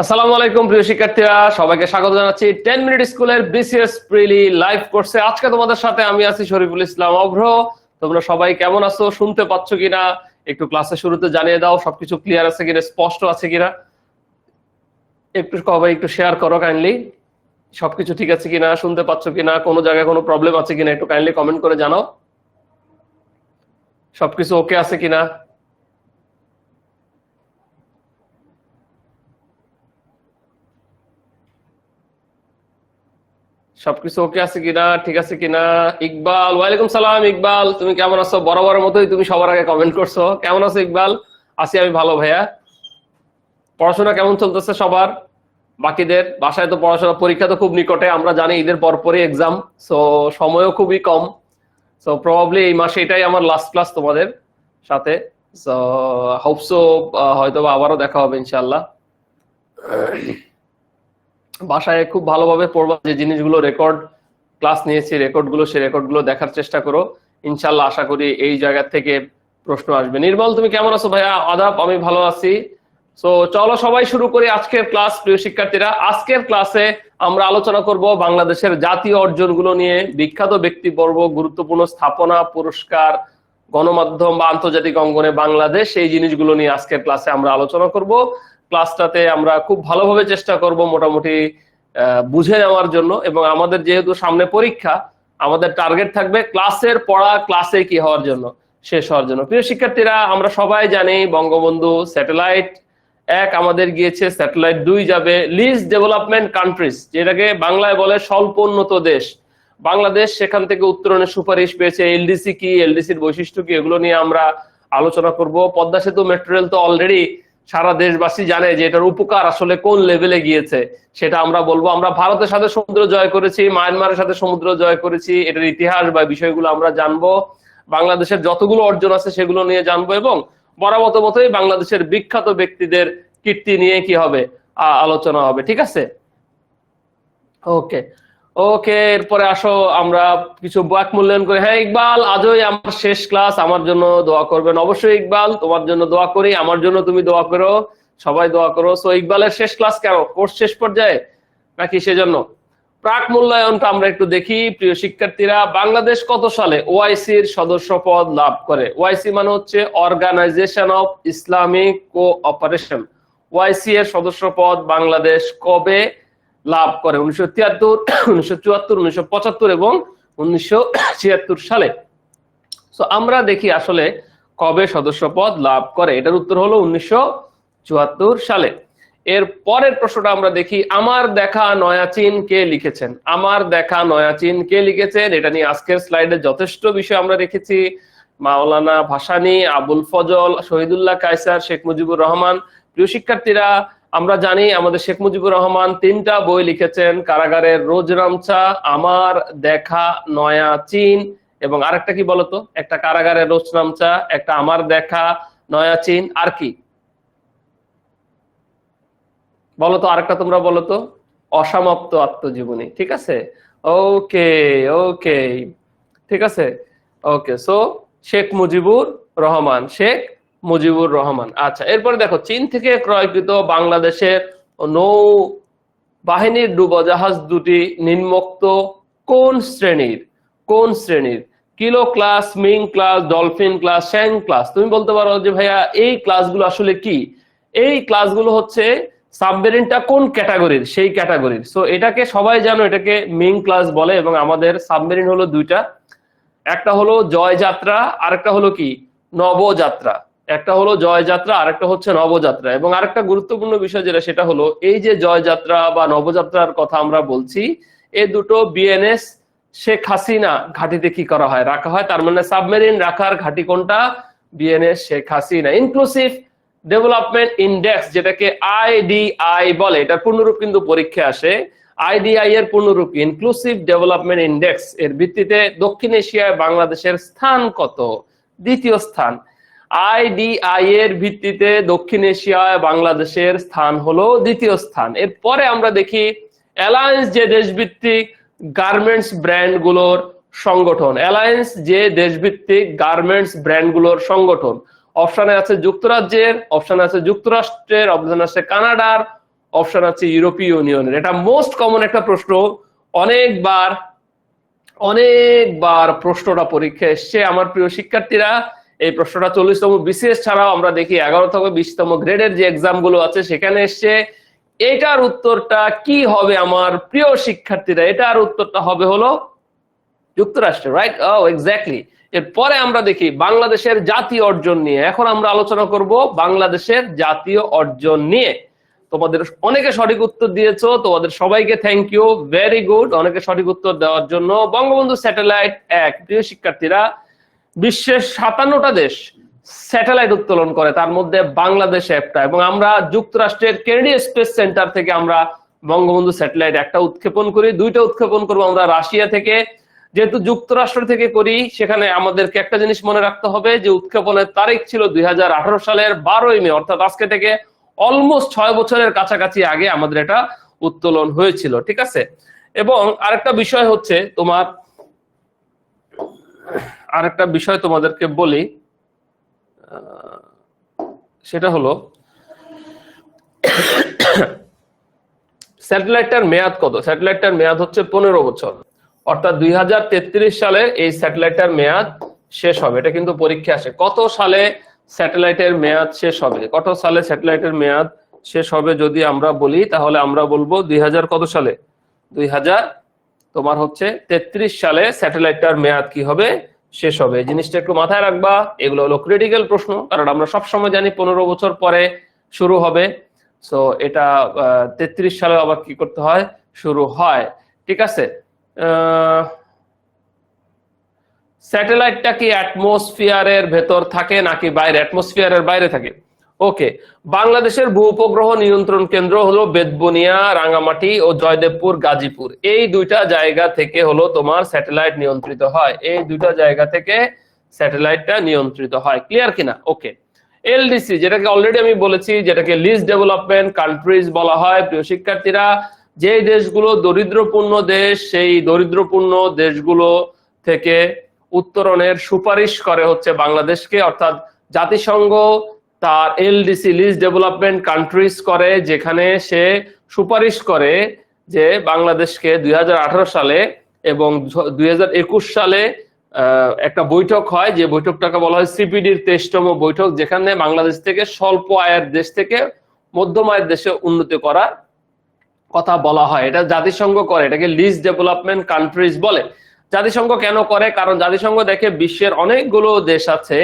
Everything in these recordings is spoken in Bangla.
আসসালামু আলাইকুম প্রিয় শিক্ষার্থীরা, সবাইকে স্বাগত জানাচ্ছি 10 মিনিট স্কুলের বিসিএস প্রিলি লাইভ কোর্সে। আজকে তোমাদের সাথে আমি আছি শরীফুল ইসলাম অভ্র। তোমরা সবাই কেমন আছো, শুনতে পাচ্ছ কিনা একটু ক্লাসের শুরুতে জানিয়ে দাও। সবকিছু ক্লিয়ার আছে কিনা, স্পষ্ট আছে কিনা একটু সবাই একটু শেয়ার করো কাইন্ডলি। সবকিছু ঠিক আছে কিনা, শুনতে পাচ্ছ কিনা, কোনো জায়গায় কোনো প্রবলেম আছে কিনা একটু কাইন্ডলি কমেন্ট করে জানাও। সবকিছু ওকে আছে কিনা। সবকিছু ওকে আছে কিনা, ঠিক আছে কিনা। ইকবাল, ওয়ালাইকুম সালাম। ইকবাল, তুমি কেমন আছো? বরাবরের মতোই তুমি সবার আগে কমেন্ট করছো। কেমন আছো ইকবাল? আছি আমি ভালো ভাইয়া। পড়াশোনা কেমন চলতেছে সবার? বাকিদের বাসায় তো পড়াশোনা, পরীক্ষা তো খুব নিকটে, আমরা জানি ঈদের পরপরই এক্সাম, সো সময়ও খুবই কম। সো প্রবাবলি এই মাসে এটাই আমার লাস্ট ক্লাস তোমাদের সাথে। সো হোপসো হয়তো আবারও দেখা হবে ইনশাআল্লাহ। বাসায় খুব ভালোভাবে পড়বা, যে জিনিসগুলো রেকর্ড ক্লাস নিয়েছি রেকর্ডগুলো, সেই রেকর্ডগুলো দেখার চেষ্টা করো। ইনশাআল্লাহ আশা করি এই জায়গা থেকে প্রশ্ন আসবে। নির্মল, তুমি কেমন আছো? ভাইয়া আদাব, আমি ভালো আছি। সো চলো সবাই শুরু করি আজকের ক্লাস। প্রিয় শিক্ষার্থীরা, আজকের ক্লাসে আমরা আলোচনা করব বাংলাদেশের জাতীয় অর্জনগুলো নিয়ে। বিখ্যাত ব্যক্তিবর্গ, গুরুত্বপূর্ণ স্থাপনা, পুরস্কার, গণমাধ্যম বা আন্তর্জাতিক অঙ্গনে বাংলাদেশ, এই জিনিসগুলো নিয়ে আজকের ক্লাসে আমরা আলোচনা করব। ক্লাসটাতে আমরা খুব ভালোভাবে চেষ্টা করব মোটামুটি বুঝে নেওয়ার জন্য, এবং আমাদের যেহেতু সামনে পরীক্ষা, আমাদের টার্গেট থাকবে ক্লাসের পড়া ক্লাসে কি হওয়ার জন্য, শেষ হওয়ার জন্য। প্রিয় শিক্ষার্থীরা, আমরা সবাই জানি বঙ্গবন্ধু স্যাটেলাইট 1 আমাদের গিয়েছে, স্যাটেলাইট 2 যাবে। লিস্ট ডেভেলপমেন্ট কান্ট্রিজ, যেটাকে বাংলায় বলে স্বল্পোন্নত দেশ, বাংলাদেশ সেখান থেকে উত্তরণের সুপারিশ পেয়েছে। এলডিসি কি, এলডিসির বৈশিষ্ট্য কি, এগুলো নিয়ে আমরা আলোচনা করব। পদ্মা সেতু মেট্রো রেল তো অলরেডি সারা দেশবাসী জানে যে এটার উপকার আসলে কোন লেভেলে গিয়েছে, সেটা আমরা বলবো। আমরা ভারতের সাথে সমুদ্র জয় করেছি, মায়ানমারের সাথে সমুদ্র জয় করেছি, এটার ইতিহাস বা বিষয়গুলো আমরা জানবো। বাংলাদেশের যতগুলো অর্জন আছে সেগুলো নিয়ে জানবো, এবং বরাবর মতোই বাংলাদেশের বিখ্যাত ব্যক্তিদের কীর্তি নিয়ে কি হবে, আলোচনা হবে। ঠিক আছে, ওকে ওকে। এরপরে আসো আমরা কিছু বাক মূল্যায়ন করি। হ্যাঁ ইকবাল, আজই আমার শেষ ক্লাস, আমার জন্য দোয়া করবেন অবশ্যই। ইকবাল, তোমার জন্য দোয়া করি, আমার জন্য তুমি দোয়া করো, সবাই দোয়া করো। সো ইকবালের শেষ ক্লাস কেন, কোর্স শেষ পর্যায়ে নাকি সেজন্য? প্রাক মূল্যায়নটা আমরা একটু দেখি। প্রিয় শিক্ষার্থীরা, বাংলাদেশ কত সালে ওআইসির সদস্য পদ লাভ করে? ওআইসি মানে হচ্ছে organisation of Islamic cooperation. OIC এর সদস্য পদ বাংলাদেশ কবে লাভ করে? 1973, 1974, 1975 এবং 1976 সালে। তো আমরা দেখি আসলে কবে সদস্য পদ লাভ করে। এটার উত্তর হলো 1974 সালে। এর পরের প্রশ্নটা আমরা দেখি, আমার দেখা নয়া চীন কে লিখেছেন? আমার দেখা নয়া চীন কে লিখেছেন? এটা নিয়ে আজকের স্লাইডে যথেষ্ট বিষয় আমরা রেখেছি। মাওলানা ভাসানী, আবুল ফজল, শহীদুল্লাহ কায়সার, শেখ মুজিবুর রহমান। প্রিয় শিক্ষার্থীরা, আমরা জানি আমাদের শেখ মুজিবুর রহমান 3টা বই লিখেছেন, কারাগারের রোজনামচা, আমার দেখা নয়া চীন, এবং আরেকটা কি বলতো? একটা কারাগারের রোজনামচা, একটা আমার দেখা নয়া চীন, আর কি বলতো? আরেকটা তোমরা বলতো। অসমাপ্ত আত্মজীবনী। ঠিক আছে, ওকে ওকে, ঠিক আছে, ওকে। সো শেখ মুজিবুর রহমান, শেখ মুজিবুর রহমান। আচ্ছা, এরপরে দেখো, চীন থেকে ক্রয়কৃত বাংলাদেশের নৌ বাহিনীর ডুবোজাহাজ দুটি নিম্নোক্ত কোন শ্রেণীর? কোন শ্রেণীর? Kilo class, Ming class, dolphin class, Shang class. তুমি বলতে পারো যে ভাইয়া এই ক্লাসগুলো আসলে কি? এই ক্লাসগুলো হচ্ছে সাবমেরিনটা কোন ক্যাটাগরির, সেই ক্যাটাগরির। সো এটাকে সবাই জানো, এটাকে মিং ক্লাস বলে। এবং আমাদের সাবমেরিন হলো 2টা, একটা হলো জয়যাত্রা, আরেকটা হলো কি নবযাত্রা। একটা হলো জয়যাত্রা, আরেকটা হচ্ছে নবযাত্রা। এবং আরেকটা গুরুত্বপূর্ণ বিষয় যেটা, সেটা হলো এই যে জয়যাত্রা বা নবযাত্রার কথা আমরা বলছি, এই দুটো বিএনএস শেখ হাসিনা ঘাঁটিতে কি করা হয়, রাখা হয়। তার মানে সাবমেরিন রাখার ঘাঁটি কোনটা? BNS Sheikh Hasina. Inclusive development index, যেটাকে আইডিআই বলে, এটার পূর্ণরূপ কিন্তু পরীক্ষা আসে। আইডিআই এর পূর্ণরূপ ইনক্লুসিভ ডেভেলপমেন্ট ইন্ডেক্স, এর ভিত্তিতে দক্ষিণ এশিয়ায় বাংলাদেশের স্থান কত? 2য় স্থান। আইডিআই এর ভিত্তিতে দক্ষিণ এশিয়ায় বাংলাদেশের স্থান হলো 2য় স্থান। এরপরে আমরা দেখি অ্যালায়েন্স, যে দেশভিত্তিক গার্মেন্টস ব্র্যান্ডগুলোর সংগঠন। অ্যালায়েন্স যে দেশভিত্তিক গার্মেন্টস ব্র্যান্ডগুলোর সংগঠন। অপশনে আছে যুক্তরাজ্যের, অপশনে আছে যুক্তরাষ্ট্রের, অপশনে আছে কানাডার, অপশন আছে ইউরোপীয় ইউনিয়নের। এটা মোস্ট কমন একটা প্রশ্ন, অনেকবার প্রশ্নটা পরীক্ষা এসছে আমার প্রিয় শিক্ষার্থীরা। এই প্রশ্নটা 40তম বিসিএস ছাড়াও আমরা দেখি 11 থেকে 20তম গ্রেডের যে এক্সাম গুলো আছে সেখানে এসছে। এটার উত্তরটা কি হবে আমার প্রিয় শিক্ষার্থীরা? এটার উত্তরটা হবে হলো যুক্তরাষ্ট্র, রাইট? ও এক্স্যাক্টলি। এরপরে আমরা দেখি বাংলাদেশের জাতীয় অর্জন নিয়ে। এখন আমরা আলোচনা করব বাংলাদেশের জাতীয় অর্জন নিয়ে। তোমাদের অনেকে সঠিক উত্তর দিয়েছো, তোমাদের সবাইকে থ্যাংক ইউ, ভেরি গুড। অনেকে সঠিক উত্তর দেওয়ার জন্য। বঙ্গবন্ধু স্যাটেলাইট 1, প্রিয় শিক্ষার্থীরা, বিশ্বের 57টা দেশ স্যাটেলাইট উত্তোলন করে, তার মধ্যে বাংলাদেশ একটা, এবং আমরা যুক্তরাষ্ট্রের কেনেডি স্পেস সেন্টার থেকে আমরা বঙ্গবন্ধু স্যাটেলাইট 1টা উৎক্ষেপণ করি, 2টা উৎক্ষেপণ করবো আমরা রাশিয়া থেকে। যেহেতু যুক্তরাষ্ট্র থেকে করি, সেখানে আমাদেরকে একটা জিনিস মনে রাখতে হবে যে উৎক্ষেপণের তারিখ ছিল 2018 সালের 12ই মে, অর্থাৎ আজকে থেকে অলমোস্ট 6 বছরের কাছাকাছি আগে আমাদের এটা উত্তোলন হয়েছিল, ঠিক আছে? এবং আরেকটা বিষয় হচ্ছে তোমাদেরকে বলি, সেটা হলো স্যাটেলাইটটার মেয়াদ কত? স্যাটেলাইটটার মেয়াদ হচ্ছে 15 বছর, অর্থাৎ 2033 সালে এই স্যাটেলাইটটার মেয়াদ শেষ হবে। এটা কিন্তু পরীক্ষা আসে, কত সালে স্যাটেলাইটের মেয়াদ শেষ হবে, কত সালে স্যাটেলাইটের মেয়াদ শেষ হবে যদি আমরা বলি, তাহলে আমরা বলবো 2000 কত সালে? 2033 সালে স্যাটেলাইটটার মেয়াদ কি হবে? শেষ হবে। এই জিনিসটা একটু মাথায় রাখবা, এগুলো হলো ক্রিটিক্যাল প্রশ্ন, কারণ আমরা সবসময় জানি 15 বছর পরে শুরু হবে। সো এটা 33 সালে আবার কি করতে হয়? শুরু হয়, ঠিক আছে? স্যাটেলাইটটা কি অ্যাটমসফিয়ারের ভেতর থাকে নাকি বাইরে? অ্যাটমসফিয়ারের বাইরে থাকে। ওকে, বাংলাদেশের ভূ-উপগ্রহ নিয়ন্ত্রণ কেন্দ্র হলো বেতবুনিয়া, রাঙ্গামাটি ও জয়দেবপুর, গাজীপুর। এই দুইটা জায়গা থেকে হলো তোমার স্যাটেলাইট নিয়ন্ত্রিত হয়, এই দুইটা জায়গা থেকে স্যাটেলাইটটা নিয়ন্ত্রিত হয়। ক্লিয়ার কিনা? ওকে। এলডিসি, যেটাকে অলরেডি আমি বলেছি, যেটাকে লিস্ট ডেভেলপমেন্ট কান্ট্রিজ বলা হয়। প্রিয় শিক্ষার্থীরা, যে দেশগুলো দরিদ্রপূর্ণ দেশ, সেই দরিদ্রপূর্ণ দেশগুলো থেকে উত্তরণের সুপারিশ করে হচ্ছে বাংলাদেশকে, অর্থাৎ জাতিসংঘ তার এলডিসি লিস্ট ডেভেলপমেন্ট কান্ট্রিজ করে, যেখানে সে সুপারিশ করে যে বাংলাদেশকে 2018 সালে এবং 2021 সালে একটা বৈঠক হয়, যে বৈঠকটাকে বলা হয় সিপিডির 23তম বৈঠক, যেখানে বাংলাদেশ থেকে স্বল্প আয়ের দেশ থেকে মধ্যম আয়ের দেশে উন্নতি করার কথা বলা হয়। এটা জাতিসংঘ করে, এটাকে লিস্ট ডেভেলপমেন্ট কান্ট্রিজ বলে। জাতিসংঘ কেন করে? কারণ জাতিসংঘ দেখে বিশ্বের অনেকগুলো দেশ আছে,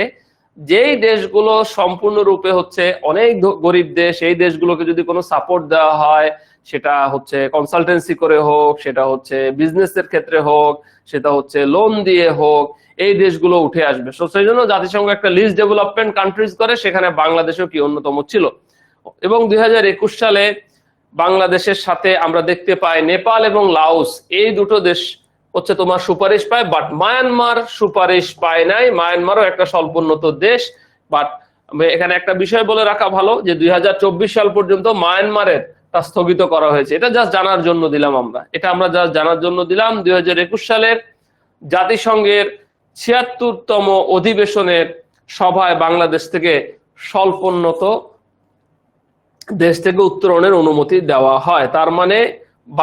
যেই দেশগুলো সম্পূর্ণরূপে হচ্ছে অনেক গরিব দেশ, এই দেশগুলোকে যদি কোনো সাপোর্ট দেওয়া হয়, সেটা হচ্ছে কনসালটেন্সি করে হোক, সেটা হচ্ছে বিজনেসের ক্ষেত্রে হোক, সেটা হচ্ছে লোন দিয়ে হোক, এই দেশগুলো উঠে আসবে। সেই জন্য জাতিসংঘ একটা লিস্ট ডেভেলপমেন্ট কান্ট্রিজ করে, সেখানে বাংলাদেশও কি অন্যতম ছিল। এবং 2021 সালে বাংলাদেশের সাথে আমরা দেখতে পাই নেপাল এবং লাওস, এই দুটো দেশ হচ্ছে তোমার সুপারিশ পায়, বাট মায়ানমার সুপারিশ পায় নাই। মায়ানমারও একটা স্বল্পোন্নত দেশ, বাট এখানে একটা বিষয় বলে রাখা ভালো যে 2024 সাল পর্যন্ত মায়ানমারের তা স্থগিত করা হয়েছে। এটা জাস্ট জানার জন্য দিলাম আমরা, এটা আমরা জাস্ট জানার জন্য দিলাম। 2021 সালের জাতিসংঘের 76তম অধিবেশনের সভায় বাংলাদেশ থেকে স্বল্পোন্নত দেশ থেকে উত্তরণের অনুমতি দেওয়া হয়। তার মানে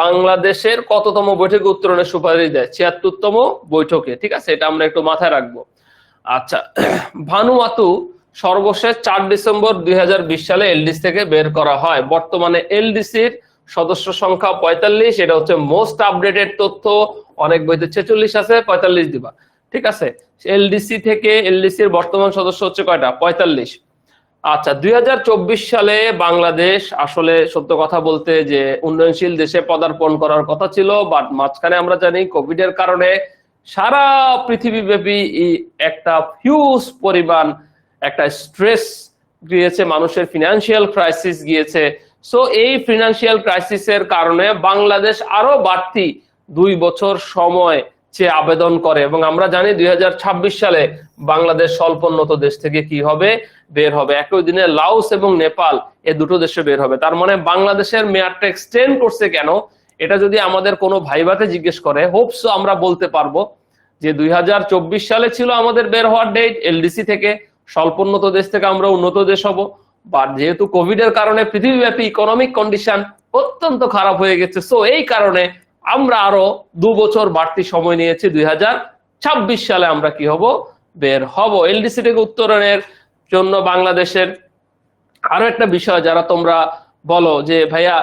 বাংলাদেশের কততম বৈঠকে উত্তরণের সুপারিশ দেয়? 76তম বৈঠকে, ঠিক আছে? এটা আমরা একটু মাথায় রাখবো। আচ্ছা, ভানুয়াতু সর্বশেষ 4 ডিসেম্বর 2020 সালে এলডিসি থেকে বের করা হয়। বর্তমানে এলডিসির সদস্য সংখ্যা 45, এটা হচ্ছে মোস্ট আপডেটেড তথ্য। অনেক বইতে 46 আছে, 45 দিবা, ঠিক আছে? এলডিসি থেকে এলডিসির বর্তমান সদস্য হচ্ছে কয়টা? 45। আচ্ছা, 2024 সালে বাংলাদেশ আসলে সত্য কথা বলতে যে উন্নয়নশীল দেশে পদার্পণ করার কথা ছিল, বাট মাঝখানে আমরা জানি কোভিড এর কারণে সারা পৃথিবীব্যাপী একটা হিউজ পরিমাণ একটা স্ট্রেস গিয়েছে, মানুষের ফিনান্সিয়াল ক্রাইসিস গিয়েছে। সো এই ফিনান্সিয়াল ক্রাইসিসের কারণে বাংলাদেশ আরো বাড়তি 2 বছর সময় চেয়ে আবেদন করে, এবং আমরা জানি 2026 সালে বাংলাদেশ স্বল্পোন্নত দেশ থেকে কি হবে? বের হবে। একই দিনে লাওস এবং নেপাল, এই দুটো দেশে বের হবে। তার মানে বাংলাদেশের মেয়াদটা এক্সটেন্ড করছে কেন, এটা যদি আমাদের কোনো ভাইভাতে জিজ্ঞেস করে, হোপসো আমরা বলতে পারবো যে 2024 সালে ছিল আমাদের বের হওয়ার ডেট এলডিসি থেকে, স্বল্পোন্নত দেশ থেকে আমরা উন্নত দেশ হব। বাট যেহেতু কোভিড এর কারণে পৃথিবীব্যাপী ইকোনমিক কন্ডিশন অত্যন্ত খারাপ হয়ে গেছে, সো এই কারণে আমরা আরো 2 বছর বাড়তি সময় নিয়েছি, 2026 সালে আমরা কি হব, বের হব। এলডিসি থেকে উত্তরণের জন্য বাংলাদেশের আরো একটা বিষয়, যারা তোমরা বলো যে ভাইয়া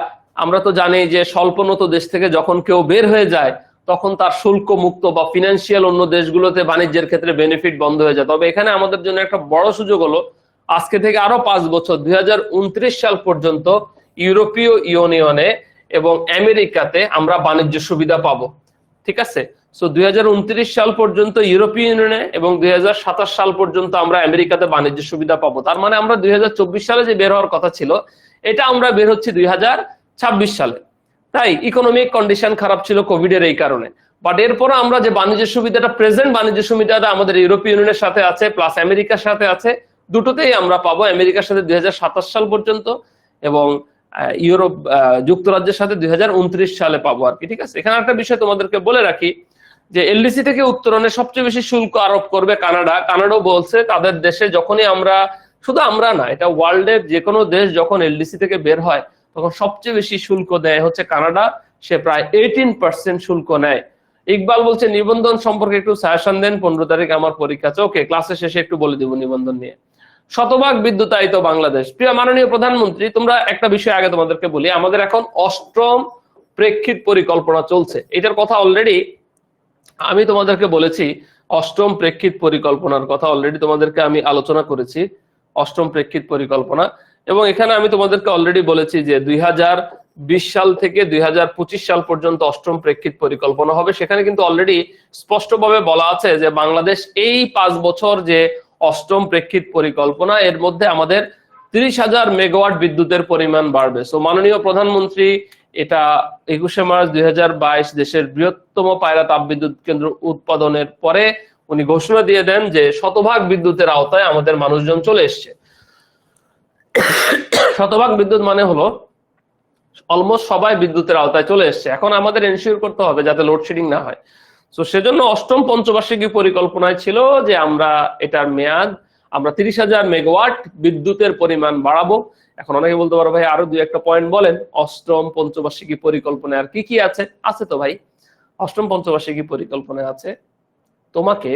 আমরা তো জানি যে স্বল্পোন্নত দেশ থেকে যখন কেউ বের হয়ে যায় তখন তার শুল্ক মুক্ত বা ফিনান্সিয়াল অন্য দেশগুলোতে বাণিজ্যের ক্ষেত্রে বেনিফিট বন্ধ হয়ে যায়। তবে এখানে আমাদের জন্য একটা বড় সুযোগ হলো আজকে থেকে আরো 5 বছর 2029 সাল পর্যন্ত ইউরোপীয় ইউনিয়নে এবং আমেরিকাতে আমরা বাণিজ্য সুবিধা পাবো। ঠিক আছে, সো 2029 সাল পর্যন্ত ইউরোপীয় ইউনিয়নে এবং 2027 সাল পর্যন্ত আমরা আমেরিকাতে বাণিজ্য সুবিধা পাবো। তার মানে আমরা 2024 সালে যে বের হওয়ার কথা ছিল এটা আমরা বের হচ্ছি 2026 সালে। তাই ইকোনমিক কন্ডিশন খারাপ ছিল কোভিড এর এই কারণে, বাট এরপরে আমরা যে বাণিজ্য সুবিধাটা, প্রেজেন্ট বাণিজ্য সুবিধাটা আমাদের ইউরোপীয় ইউনিয়নের সাথে আছে প্লাস আমেরিকার সাথে আছে, দুটোতেই আমরা পাবো। আমেরিকার সাথে 2027 সাল পর্যন্ত এবং ইউরোপ যুক্তরাজ্যের সাথে 2029 সালে পাবো আর কি। ঠিক আছে, এখানে একটা বিষয় তোমাদেরকে বলে রাখি যে এলডিসি থেকে উত্তরণে সবচেয়ে বেশি শুল্ক আরোপ করবে কানাডা। কানাডাও বলছে তাদের দেশে যখনই আমরা, শুধু আমরা না, এটা ওয়ার্ল্ডের যে কোনো দেশ যখন এলডিসি থেকে বের হয় তখন সবচেয়ে বেশি শুল্ক দেয় হচ্ছে কানাডা, সে প্রায় 18% শুল্ক নেয়। ইকবাল বলছে নিবন্ধন সম্পর্কে একটু সাজেশন দেন, 15 তারিখ আমার পরীক্ষা আছে। ওকে, ক্লাসের শেষে একটু বলে দিব নিবন্ধন নিয়ে। শতভাগ বিদ্যুতায়িত বাংলাদেশ। প্রিয় মাননীয় প্রধানমন্ত্রী, তোমরা একটা বিষয় আগে তোমাদেরকে বলি, আমাদের এখন 8ম প্রেক্ষিত পরিকল্পনা চলছে। এটার কথা অলরেডি আমি তোমাদেরকে বলেছি, 8ম প্রেক্ষিত পরিকল্পনার কথা অলরেডি তোমাদেরকে আমি আলোচনা করেছি, 8ম প্রেক্ষিত পরিকল্পনা। এবং এখানে আমি তোমাদেরকে অলরেডি বলেছি যে 2020 সাল থেকে 2025 সাল পর্যন্ত 8ম প্রেক্ষিত পরিকল্পনা হবে। সেখানে কিন্তু অলরেডি স্পষ্টভাবে বলা আছে যে বাংলাদেশ এই 5 বছর যে 8ম প্রেক্ষিত পরিকল্পনা, এর মধ্যে আমাদের 30,000 মেগাওয়াট বিদ্যুতের পরিমাণ বাড়বে। সো মাননীয় প্রধানমন্ত্রী এটা 21শে মার্চ 2022 দেশের বৃহত্তম পায়রা তাপবিদ্যুৎ কেন্দ্র উৎপাদনের পরে উনি ঘোষণা দিয়ে দেন যে শতভাগ বিদ্যুতের আওতায় আমাদের মানুষজন চলে এসছে। শতভাগ বিদ্যুৎ মানে হলো অলমোস্ট সবাই বিদ্যুতের আওতায় চলে এসছে। এখন আমাদের এনশিওর করতে হবে যাতে লোডশেডিং না হয়। সো সেজন্য 8ম পঞ্চবার্ষিকী পরিকল্পনায় ছিল যে আমরা এটার মেয়াদ আমরা 30,000 মেগাওয়াট বিদ্যুতের পরিমাণ বাড়াবো। এখন অনেকে বলতে পারো ভাই আরো 2-1টা পয়েন্ট বলেন, 8ম পঞ্চবার্ষিকী পরিকল্পনায় আর কি কি আছে? আছে তো ভাই, 8ম পঞ্চবার্ষিকী পরিকল্পনায় আছে তোমাকে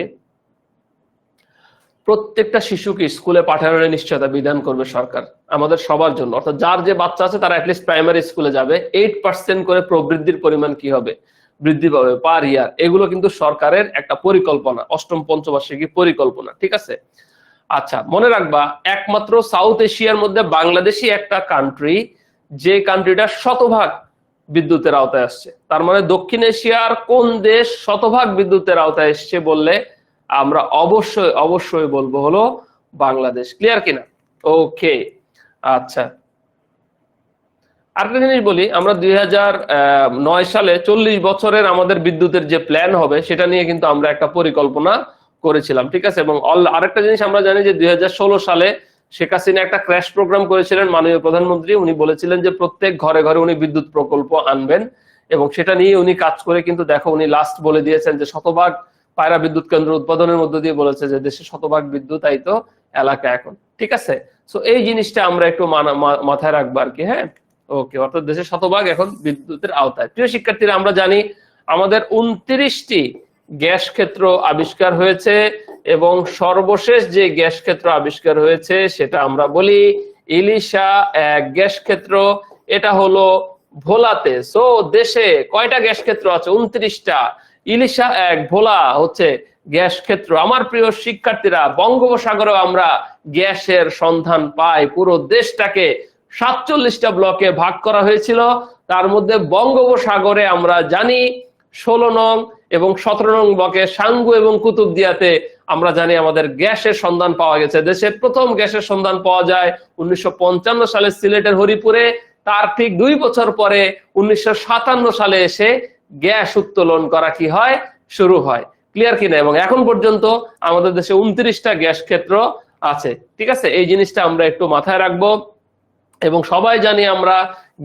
প্রত্যেকটা শিশুকে স্কুলে পাঠানোর নিশ্চয়তা বিধান করবে সরকার আমাদের সবার জন্য, অর্থাৎ যার যে বাচ্চা আছে তারা অ্যাটলিস্ট প্রাইমারি স্কুলে যাবে। 8% করে প্রবৃদ্ধির পরিমাণ কি হবে, বৃদ্ধি পাবে পার ইয়ার। এগুলো কিন্তু সরকারের একটা পরিকল্পনা, 8ম পঞ্চবার্ষিকী পরিকল্পনা। ঠিক আছে, আচ্ছা মনে রাখবা একমাত্র সাউথ এশিয়ার মধ্যে বাংলাদেশই একটা কান্ট্রি যে কান্ট্রিটা শতভাগ বিদ্যুতের আওতায় আসছে। তার মানে দক্ষিণ এশিয়ার কোন দেশ শতভাগ বিদ্যুতের আওতায় এসছে বললে আমরা অবশ্যই অবশ্যই বলবো হলো বাংলাদেশ। ক্লিয়ার কিনা? ওকে, আচ্ছা আরেকটা জিনিস বলি, আমরা 2009 সালে 40 বছরের আমাদের বিদ্যুতের যে প্ল্যান হবে সেটা নিয়ে কিন্তু আমরা একটা পরিকল্পনা করেছিলাম। ঠিক আছে, এবং আরেকটা জিনিস আমরা জানি যে 2016 সালে শেখ হাসিনা একটা ক্র্যাশ প্রোগ্রাম করেছিলেন মাননীয় প্রধানমন্ত্রী। উনি বলেছিলেন যে প্রত্যেক ঘরে ঘরে উনি বিদ্যুৎ প্রকল্প আনবেন এবং সেটা নিয়ে উনি কাজ করে কিন্তু দেখো উনি লাস্ট বলে দিয়েছেন যে শতভাগ পায়রা বিদ্যুৎ কেন্দ্র উৎপাদনের মধ্য দিয়ে বলেছে যে দেশে শতভাগ বিদ্যুতায়িত এলাকা এখন। ঠিক আছে, সো এই জিনিসটা আমরা একটু মাথায় রাখবো আর কি। হ্যাঁ, ওকে, অর্থাৎ দেশের শতভাগ এখন বিদ্যুতের আওতায়। প্রিয় শিক্ষার্থীরা, আমরা জানি আমাদের 29টি গ্যাস ক্ষেত্র আবিষ্কার হয়েছে এবং সর্বশেষ যে গ্যাস ক্ষেত্র আবিষ্কার হয়েছে সেটা আমরা বলি ইলিশা 1 গ্যাস ক্ষেত্র। এটা হলো ভোলাতে। সো দেশে কয়টা গ্যাস ক্ষেত্র আছে? 29টা। ইলিশা 1 ভোলা হচ্ছে গ্যাস ক্ষেত্র। আমার প্রিয় শিক্ষার্থীরা, বঙ্গোপসাগরেও আমরা গ্যাসের সন্ধান পাই। পুরো দেশটাকে 47টা ব্লকে ভাগ করা হয়েছিল, তার মধ্যে বঙ্গোপসাগরে আমরা জানি 16 নং এবং 17 নং ব্লকে সাঙ্গু এবং কুতুবদিয়াতে আমরা জানি আমাদের গ্যাসের সন্ধান পাওয়া গেছে। দেশের প্রথম গ্যাসের সন্ধান পাওয়া যায় 1955 সালে সিলেটের হরিপুরে। তার ঠিক 2 বছর পরে 1957 সালে এসে গ্যাস উত্তোলন করা কি হয়, শুরু হয়। ক্লিয়ার কিনা? এবং এখন পর্যন্ত আমাদের দেশে 29টা গ্যাস ক্ষেত্র আছে। ঠিক আছে, এই জিনিসটা আমরা একটু মাথায় রাখবো। এবং সবাই জানি আমরা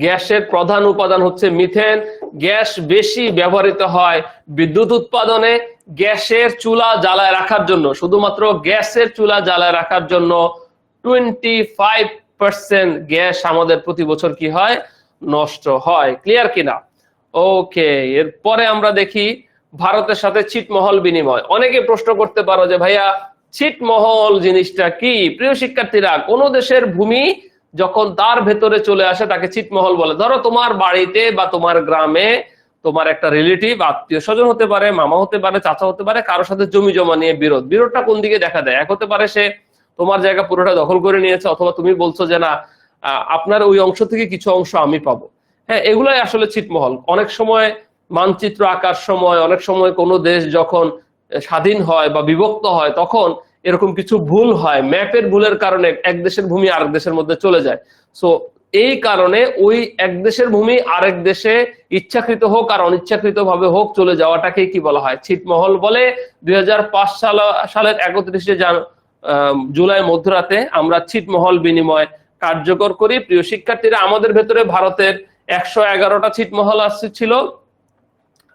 গ্যাসের প্রধান উপাদান হচ্ছে মিথেন। গ্যাস বেশি ব্যবহৃত হয় বিদ্যুৎ উৎপাদনে। গ্যাসের চুলা জ্বালায় রাখার জন্য, শুধুমাত্র গ্যাসের চুলা জ্বালায় রাখার জন্য 6% গ্যাস আমাদের প্রতি বছর কি হয়, নষ্ট হয়। ক্লিয়ার কিনা? ওকে, এরপরে আমরা দেখি ভারতের সাথে ছিটমহল বিনিময়। অনেকে প্রশ্ন করতে পারো যে ভাইয়া ছিটমহল জিনিসটা কি? প্রিয় শিক্ষার্থীরা, কোন দেশের ভূমি যখন তার ভেতরে চলে আসে তাকে ছিটমহল বলে। ধরো তোমার বাড়িতে বা তোমার গ্রামে তোমার একটা রিলেটিভ, আত্মীয় স্বজন হতে পারে, মামা হতে পারে, চাচা হতে পারে, কারোর সাথে জমি জমা নিয়ে বিরোধটা কোন দিকে দেখা দেয়? এক হতে পারে সে তোমার জায়গা পুরোটা দখল করে নিয়েছে, অথবা তুমি বলছো যে না আপনার ওই অংশ থেকে কিছু অংশ আমি পাবো। হ্যাঁ, এগুলাই আসলে ছিটমহল। অনেক সময় মানচিত্র আঁকার সময়, অনেক সময় কোনো দেশ যখন স্বাধীন হয় বা বিভক্ত হয় তখন এরকম কিছু ভুল হয়, ম্যাপের ভুলের কারণে এক দেশের ভূমি আরেক দেশের মধ্যে চলে যায়। সো এই কারণে ওই এক দেশের ভূমি আরেক দেশে ইচ্ছাকৃত হোক আর অনিচ্ছাকৃত ভাবে হোক চলে যাওয়াটাকে কি বলা হয়? ছিটমহল বলে। 2005 সালের 31 জুলাই মধ্যরাতে আমরা ছিটমহল বিনিময় কার্যকর করি। প্রিয় শিক্ষার্থীরা, আমাদের ভেতরে ভারতের 111টা ছিটমহল ছিল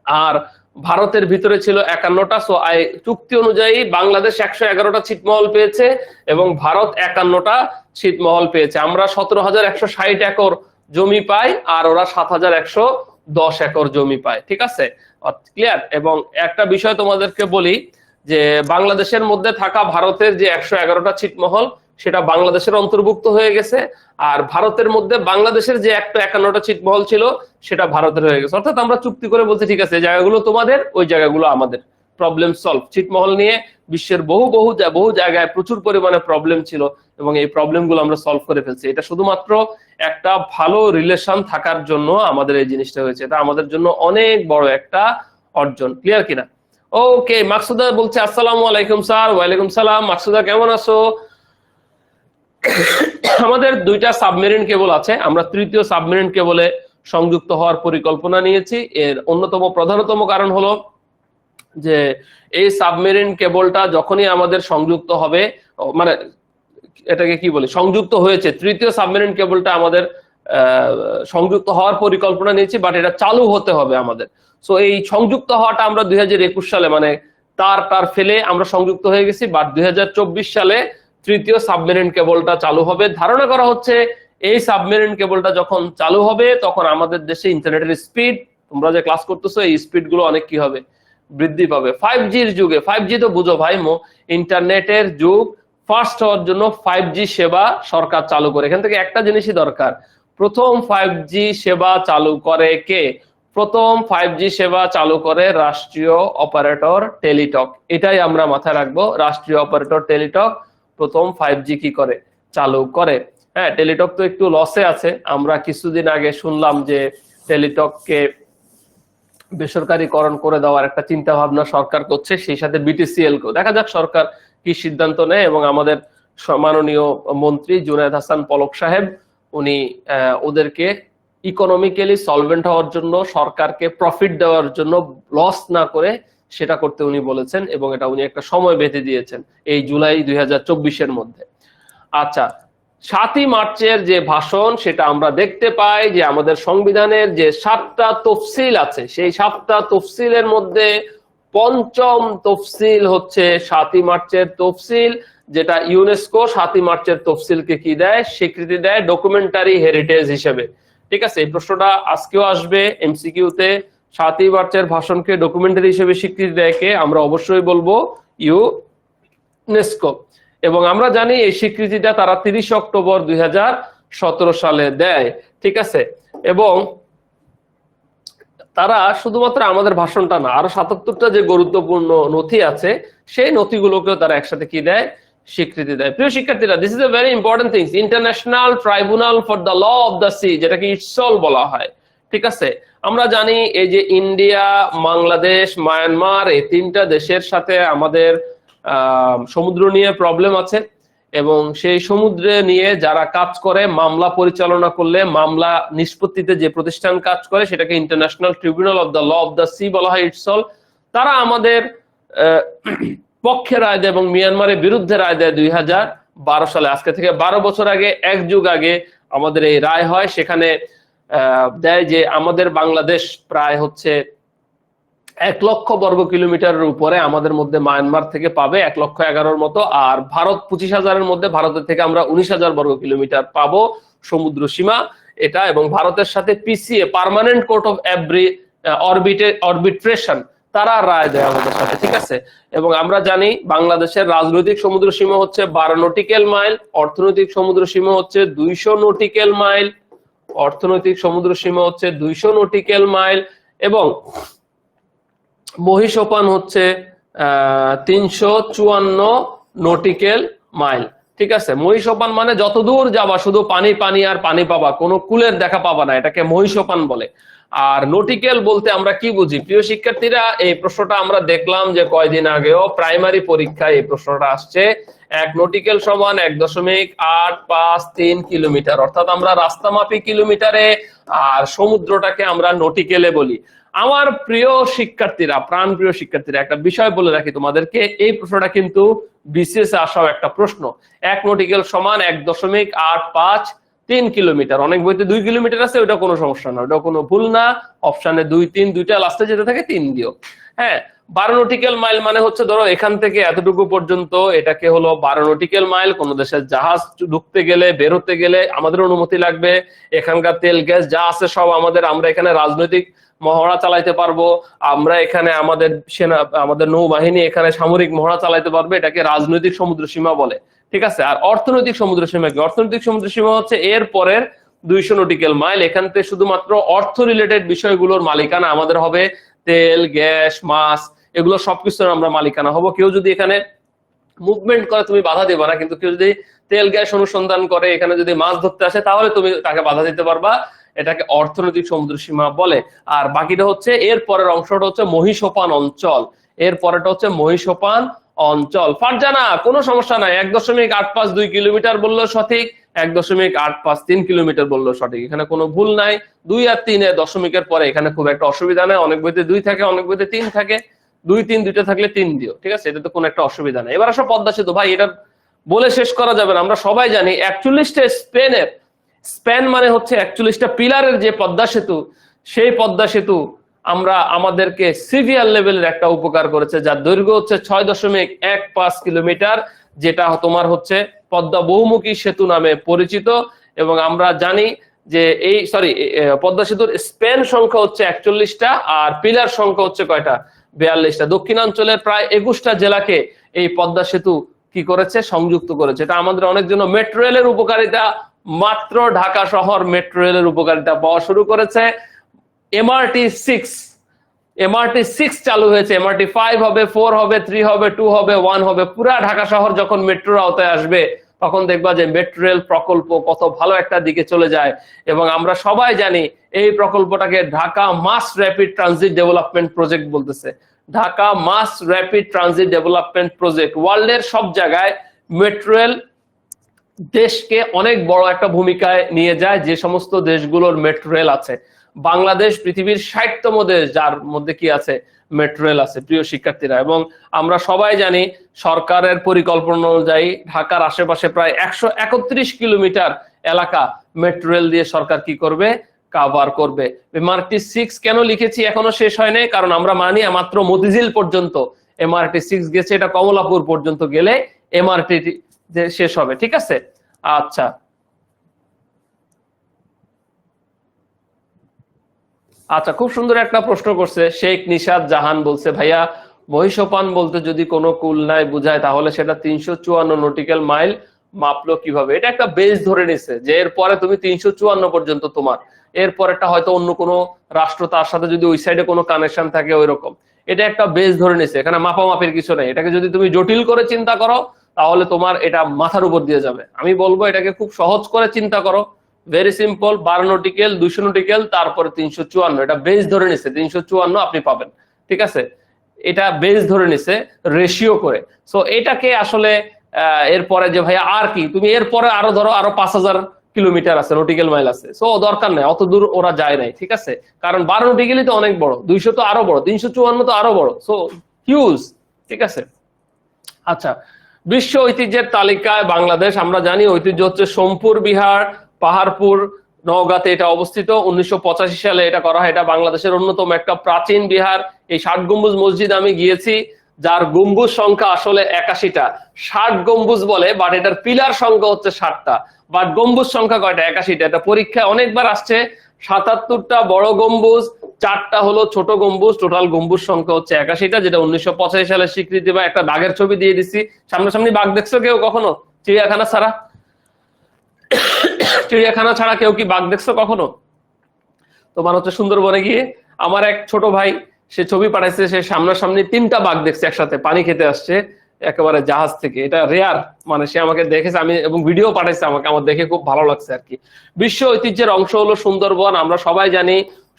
আর ভারতের ভিতরে ছিল 51টা। সো চুক্তি অনুযায়ী বাংলাদেশ 111টা ছিটমহল পেয়েছে এবং ভারত 51টা ছিটমহল পেয়েছে। আমরা 17,160 একর জমি পাই আর ওরা 7,110 একর জমি পায়। ঠিক আছে, ক্লিয়ার? এবং একটা বিষয় তোমাদেরকে বলি যে বাংলাদেশের মধ্যে থাকা ভারতের যে 111টা ছিটমহল সেটা বাংলাদেশের অন্তর্ভুক্ত হয়ে গেছে, আর ভারতের মধ্যে বাংলাদেশের যে একটা 51টা ছিটমহল ছিল সেটা ভারতের হয়ে গেছে। অর্থাৎ আমরা চুক্তি করে বলছি ঠিক আছে, জায়গাগুলো তোমাদের, ওই জায়গাগুলো আমাদের। Problem solve. ছিটমহল নিয়ে বিশ্বের বহু জায়গায় প্রচুর পরিমাণে প্রবলেম ছিল এবং এই প্রবলেমগুলো আমরা সলভ করে ফেলছি। এটা শুধুমাত্র একটা ভালো রিলেশন থাকার জন্য আমাদের এই জিনিসটা হয়েছে। এটা আমাদের জন্য অনেক বড় একটা অর্জন। ক্লিয়ার কিনা? ওকে, মাকসুদা বলছে আসসালামু আলাইকুম স্যার। ওয়ালাইকুম সালাম। মাকসুদা কেমন আছো? আমাদের 2টা সাবমেরিন কেবল আছে, আমরা 3য় সাবমেরিন কেবলে সংযুক্ত হওয়ার পরিকল্পনা নিয়েছি। এর অন্যতম প্রধানতম কারণ হলো যে এই সাবমেরিন কেবলটা যখনই আমাদের সংযুক্ত হবে, মানে এটাকে কি বলি, সংযুক্ত হয়েছে, 3য় সাবমেরিন কেবলটা আমাদের সংযুক্ত হওয়ার পরিকল্পনা নিয়েছি, বাট এটা চালু হতে হবে আমাদের। সো এই সংযুক্ত হওয়াটা আমরা 2021 সালে মানে তার ফেলে আমরা সংযুক্ত হয়ে গেছি, বাট 2024 সালে 3য় সাবমেরিন কেবলটা চালু হবে। ধারণা করা হচ্ছে এই সাবমেরিন কেবলটা যখন চালু হবে তখন আমাদের দেশে ইন্টারনেটের স্পিড, তোমরা যে ক্লাস করতেছো এই স্পিড গুলো অনেক কি হবে, বৃদ্ধি পাবে। 5Gর যুগে, 5G তো বুঝো ভাই, ইন্টারনেটের যুগ, ফার্স্ট হওয়ার জন্য 5G সেবা সরকার চালু করে। এখান থেকে একটা জিনিসই দরকার, প্রথম 5G সেবা চালু করে কে? প্রথম 5G সেবা চালু করে রাষ্ট্রীয় অপারেটর টেলিটক। এটাই আমরা মাথায় রাখবো, রাষ্ট্রীয় অপারেটর টেলিটক প্রথম 5G কি করে, চালু করে। হ্যাঁ, টেলিটক তো একটু লসে আছে। আমরা কিছুদিন আগে শুনলাম যে টেলিটককে বেসরকারীকরণ করে দেওয়ার একটা চিন্তা ভাবনা সরকার করছে, সেই সাথে বিটিসিএল কেও। দেখা যাক সরকার কি সিদ্ধান্ত নেয়। এবং আমাদের মাননীয় মন্ত্রী জুনায়েদ হাসান পলক সাহেব, উনি ওদেরকে ইকোনমিক্যালি সলভেন্ট হওয়ার জন্য, সরকারকে প্রফিট দেওয়ার জন্য, লস না করে সেটা করতে উনি বলেছেন এবং এটা উনি একটা সময় বেঁধে দিয়েছেন এই জুলাই 2024-এর মধ্যে। আচ্ছা, 7ই মার্চের যে ভাষণ সেটা আমরা দেখতে পাই যে আমাদের সংবিধানের যে 7টা তফসিল আছে সেই 7টা তফসিলের মধ্যে 5ম তফসিল হচ্ছে 7ই মার্চের তফসিল, যেটা ইউনেস্কো 7ই মার্চের তফসিলকে কি দেয়, স্বীকৃতি দেয় ডকুমেন্টারি হেরিটেজ হিসেবে। ঠিক আছে, এই প্রশ্নটা আজকেও আসবে এমসিকিউতে। 7ই মার্চের ভাষণকে ডকুমেন্টারি হিসেবে স্বীকৃতি দেয় কে? আমরা অবশ্যই বলবো ইউনেস্কো। এবং আমরা জানি এই স্বীকৃতিটা তারা 30 অক্টোবর 2017 সালে দেয়। ঠিক আছে, এবং তারা শুধুমাত্র আমাদের ভাষণটা না, আরো 77টা যে গুরুত্বপূর্ণ নথি আছে সেই নথিগুলোকেও তারা একসাথে কি দেয়, স্বীকৃতি দেয়। প্রিয় শিক্ষার্থীরা, this is a very important things, international tribunal for the law of the sea, যেটাকে ইটসল বলা হয়। ঠিক আছে, আমরা জানি এই যে ইন্ডিয়া, বাংলাদেশ, মায়ানমার, এই 3টা দেশের সাথে আমাদের সমুদ্র নিয়ে প্রবলেম আছে এবং সেই সমুদ্রে নিয়ে যারা কাজ করে, মামলা পরিচালনা করলে, মামলা নিষ্পত্তিতে যে প্রতিষ্ঠান কাজ করে সেটাকে international tribunal of the law of the sea বলা হয়, ইটসল। তারা আমাদের পক্ষে রায় দেয় এবং মিয়ানমারের বিরুদ্ধে রায় দেয় 2012 সালে। আজকে থেকে 12 বছর আগে, এক যুগ আগে আমাদের এই রায় হয়। সেখানে দেয় যে আমাদের বাংলাদেশ প্রায় হচ্ছে 1,00,000 বর্গ কিলোমিটারের উপরে আমাদের মধ্যে মায়ানমার থেকে পাবে 1,11,000 মতো, আর ভারত 25,000-এর মধ্যে ভারতের থেকে আমরা 19,000 বর্গ কিলোমিটার পাবো সমুদ্র সীমা এটা। এবং ভারতের সাথে PCA permanent court of arbitration তারা রায় দেয় আমাদের সাথে, ঠিক আছে। এবং আমরা জানি বাংলাদেশের রাজনৈতিক সমুদ্র সীমা হচ্ছে 12 নটিক্যাল মাইল, অর্থনৈতিক সমুদ্র সীমা হচ্ছে 200 নটিক্যাল মাইল, অর্থনৈতিক সমুদ্র সীমা হচ্ছে 200 নটিক্যাল মাইল, এবং মহিষোপান হচ্ছে 354 নটিক্যাল মাইল, ঠিক আছে। মহিষোপান মানে যতদূর যাবা শুধু পানি পানি আর পানি পাবা, কোনো কুলের দেখা পাবা না, এটাকে মহিষোপান বলে। আর নটিক্যাল বলতে আমরা কি বুঝি? প্রিয় শিক্ষার্থীরা, এই প্রশ্নটা আমরা দেখলাম যে কয়দিন আগেও প্রাইমারি পরীক্ষায় এই প্রশ্নটা আসছে। 1 নটিক্যাল সমান 1.853 কিলোমিটার, অর্থাৎ আমরা রাস্তা মাপি কিলোমিটারে আর সমুদ্রটাকে আমরা নটিক্যালে বলি। আমার প্রিয় শিক্ষার্থীরা, প্রাণ প্রিয় শিক্ষার্থীরা, একটা বিষয় বলে রাখি তোমাদেরকে, এই প্রশ্নটা কিন্তু বিসিএস এ আসাও একটা প্রশ্ন। 1 নটিক্যাল সমান 1.853 কিলোমিটার। অনেক বইতে 2 কিলোমিটার আছে, ওটা কোনো সমস্যা না, ওটা কোনো ভুল না। অপশনে 2, 3, দুইটা লাস্টে যেতে থাকে 3 দিও। হ্যাঁ, 12 নটিক্যাল মাইল মানে হচ্ছে ধরো এখান থেকে এতটুকু পর্যন্ত, এটাকে হলো 12 নটিক্যাল মাইল। কোন দেশের জাহাজ ঢুকতে গেলে বেরোতে গেলে আমাদের অনুমতি লাগবে। এখানকার তেল গ্যাস যা আছে সব আমাদের, আমরা এখানে রাজনৈতিক মহড়া চালাইতে পারবো, আমরা এখানে আমাদের সেনা, আমাদের নৌবাহিনী এখানে সামরিক মহড়া চালাইতে পারবে, এটাকে রাজনৈতিক সমুদ্র সীমা বলে, ঠিক আছে। আর অর্থনৈতিক সমুদ্র সীমা কি? অর্থনৈতিক সমুদ্র সীমা হচ্ছে এর পরের 200 নটিক্যাল মাইল। এখান থেকে শুধুমাত্র অর্থ রিলেটেড বিষয়গুলোর মালিকানা আমাদের হবে, তেল গ্যাস মাছ এগুলো সবকিছুর আমরা মালিকানা হব। কেউ যদি এখানে মুভমেন্ট করে তুমি বাধা দিবা না, কিন্তু কেউ যদি তেল গ্যাস অনুসন্ধান করে, এখানে যদি মাছ ধরতে আসে, তাহলে তুমি তাকে বাধা দিতে পারবা। এটাকে অর্থনৈতিক সমুদ্র সীমা বলে। আর বাকিটা হচ্ছে এর পরের অংশটা হচ্ছে মহিষোপান অঞ্চল, এর পরেটা হচ্ছে মহিষোপান অঞ্চল। ফারজানা, কোনো সমস্যা নাই, 1.852 কিলোমিটার বললেও সঠিক, 1.853 কিলোমিটার বললেও সঠিক, এখানে কোনো ভুল নাই। 2 আর 3 এর দশমিকের পরে এখানে খুব একটা অসুবিধা নেই। অনেক বইতে 2 থাকে, অনেক বইতে 3 থাকে, 2, 3 দুইটা থাকলে 3 দিও, ঠিক আছে, এটা তো কোনো একটা অসুবিধা নেই। এবার আসো পদ্মা সেতু। ভাই এটা বলে শেষ করা যাবে না, আমরা সবাই জানি 41টা স্পেনের, স্প্যান মানে হচ্ছে 41টা পিলারের যে পদ্মা সেতু, সেই পদ্মা সেতু আমরা আমাদেরকে সিভিয়ার লেভেলের একটা উপকার করেছে, যার দৈর্ঘ্য হচ্ছে 6.15 কিলোমিটার, যেটা তোমার হচ্ছে পদ্মা বহুমুখী সেতু নামে পরিচিত। এবং আমরা জানি যে এই পদ্মা সেতুর স্প্যান সংখ্যা হচ্ছে 41টা, আর পিলার সংখ্যা হচ্ছে কয়টা? 42টা। দক্ষিণাঞ্চলের প্রায় 21টা জেলাকে এই পদ্মা সেতু কি করেছে? সংযুক্ত করেছে। এটা আমাদের অনেক জন্য মেট্রো রেলের উপকারিতা, মাত্র ঢাকা শহর মেট্রো রেলের উপকারিতা পাওয়া শুরু করেছে। MRT6 চালু হয়েছে, MRT5 হবে, 4 হবে, 3 হবে, 2 হবে, 1 হবে। পুরা ঢাকা শহর যখন মেট্রোর আওতায় আসবে, তখন দেখবা যে মেট্রো রেল প্রকল্প কত ভালো একটা দিকে চলে যায়। এবং আমরা সবাই জানি এই প্রকল্পটাকে Dhaka mass rapid transit development project বলতেছে। Dhaka mass rapid transit development project. ওয়ার্ল্ডের সব জায়গায় মেট্রো রেল দেশকে অনেক বড় একটা ভূমিকায় নিয়ে যায়, যে সমস্ত দেশগুলোর মেট্রো রেল আছে। বাংলাদেশ পৃথিবীর 60তম দেশ যার মধ্যে কি আছে? মেট্রো রেল আছে, প্রিয় শিক্ষার্থীরা। এবং আমরা সবাই জানি সরকারের পরিকল্পনা অনুযায়ী ঢাকার আশেপাশে প্রায় 131 কিলোমিটার এলাকা মেট্রো রেল দিয়ে সরকার কি করবে? কভার করবে। MRT6 কেন লিখেছি এখনো শেষ হয়নি? কারণ আমরা মানি মাত্র মতিঝিল পর্যন্ত MRT6 গেছে, এটা কমলাপুর পর্যন্ত গেলে MRT যে শেষ হবে, ঠিক আছে। আচ্ছা আচ্ছা, খুব সুন্দর একটা প্রশ্ন করছে শেখ নিশাদ জাহান। বলছে ভাইয়া মহিষোপান বলতে যদি কোনো কুল নাই বুঝায়, তাহলে সেটা 354 নটিক্যাল মাইল মাপলো কিভাবে? এটা একটা বেস ধরে নিছে যে এরপরে তুমি 354 পর্যন্ত তোমার, এরপরেটা হয়তো অন্য কোনো রাষ্ট্র, তার সাথে যদি ওই সাইডে কোনো কানেকশন থাকে ওই রকম, এটা একটা বেস ধরে নিছে। এখানে মাপামাপির কিছু নেই। এটাকে যদি তুমি জটিল করে চিন্তা করো, তাহলে তোমার এটা মাথার উপর দিয়ে যাবে। আমি বলবো এটাকে খুব সহজ করে চিন্তা করো, ভেরি সিম্পল। 12 নটিক্যাল, 200 নটিক্যাল, তারপরে 354, এটা বেস ধরে নিছে 354 আপনি পাবেন, ঠিক আছে। এটা বেস ধরে নিছে রেশিও করে। সো এটাকে আসলে এরপরে যে ভাইয়া আর কি, তুমি এরপরে আরো ধরো আরো 5000 কিলোমিটার আছে, নটিক্যাল মাইল আছে, সো দরকার নাই, অত দূর ওরা যায় নাই, ঠিক আছে। কারণ 12 নটিক্যালই তো অনেক বড়, 200 তো আরো বড়, 354 তো আরো বড়, সো হিউজ, ঠিক আছে। আচ্ছা, বিশ্ব ঐতিহ্যের তালিকায় বাংলাদেশ, আমরা জানি ঐতিহ্য হচ্ছে সোমপুর বিহার, পাহাড়পুর নওগাঁতে এটা অবস্থিত। 1985 সালে এটা করা হয়। এটা বাংলাদেশের অন্যতম একটা প্রাচীন বিহার। এই 60 গম্বুজ মসজিদ আমি গিয়েছি, যার গম্বুজ সংখ্যা আসলে 81টা। 60 গম্বুজ বলে, বাট এটার পিলার সংখ্যা হচ্ছে 60টা, বাট গম্বুজ সংখ্যা কয়টা? 81টা। এটা পরীক্ষায় অনেকবার আসছে। 77টা বড় গম্বুজ, 4টা হলো ছোট গম্বুজ, টোটাল গম্বুজ সংখ্যা হচ্ছে 81টা, যেটা 1985 সালে স্বীকৃতি বা একটা বাঘের ছবি দিয়ে দিচ্ছি। সামনাসামনি বাঘ দেখছো কেউ কখনো চিড়িয়াখানা ছাড়া? চিড়িয়াখানা ছাড়া কেউ কি বাঘ দেখছো কখনো? তোমার হচ্ছে সুন্দরবনে গিয়ে আমার এক ছোট ভাই, সে ছবি পাঠাইছে, সে সামনাসামনি 3টা বাঘ দেখছে একসাথে, পানি খেতে আসছে একেবারে জাহাজ থেকে। এটা রেয়ার, মানে সে আমাকে দেখেছে, আমি এবং ভিডিও পাঠাইছে আমাকে, আমার দেখে খুব ভালো লাগছে আর কি। বিশ্ব ঐতিহ্যের অংশ হলো সুন্দরবন। আমরা সবাই জানি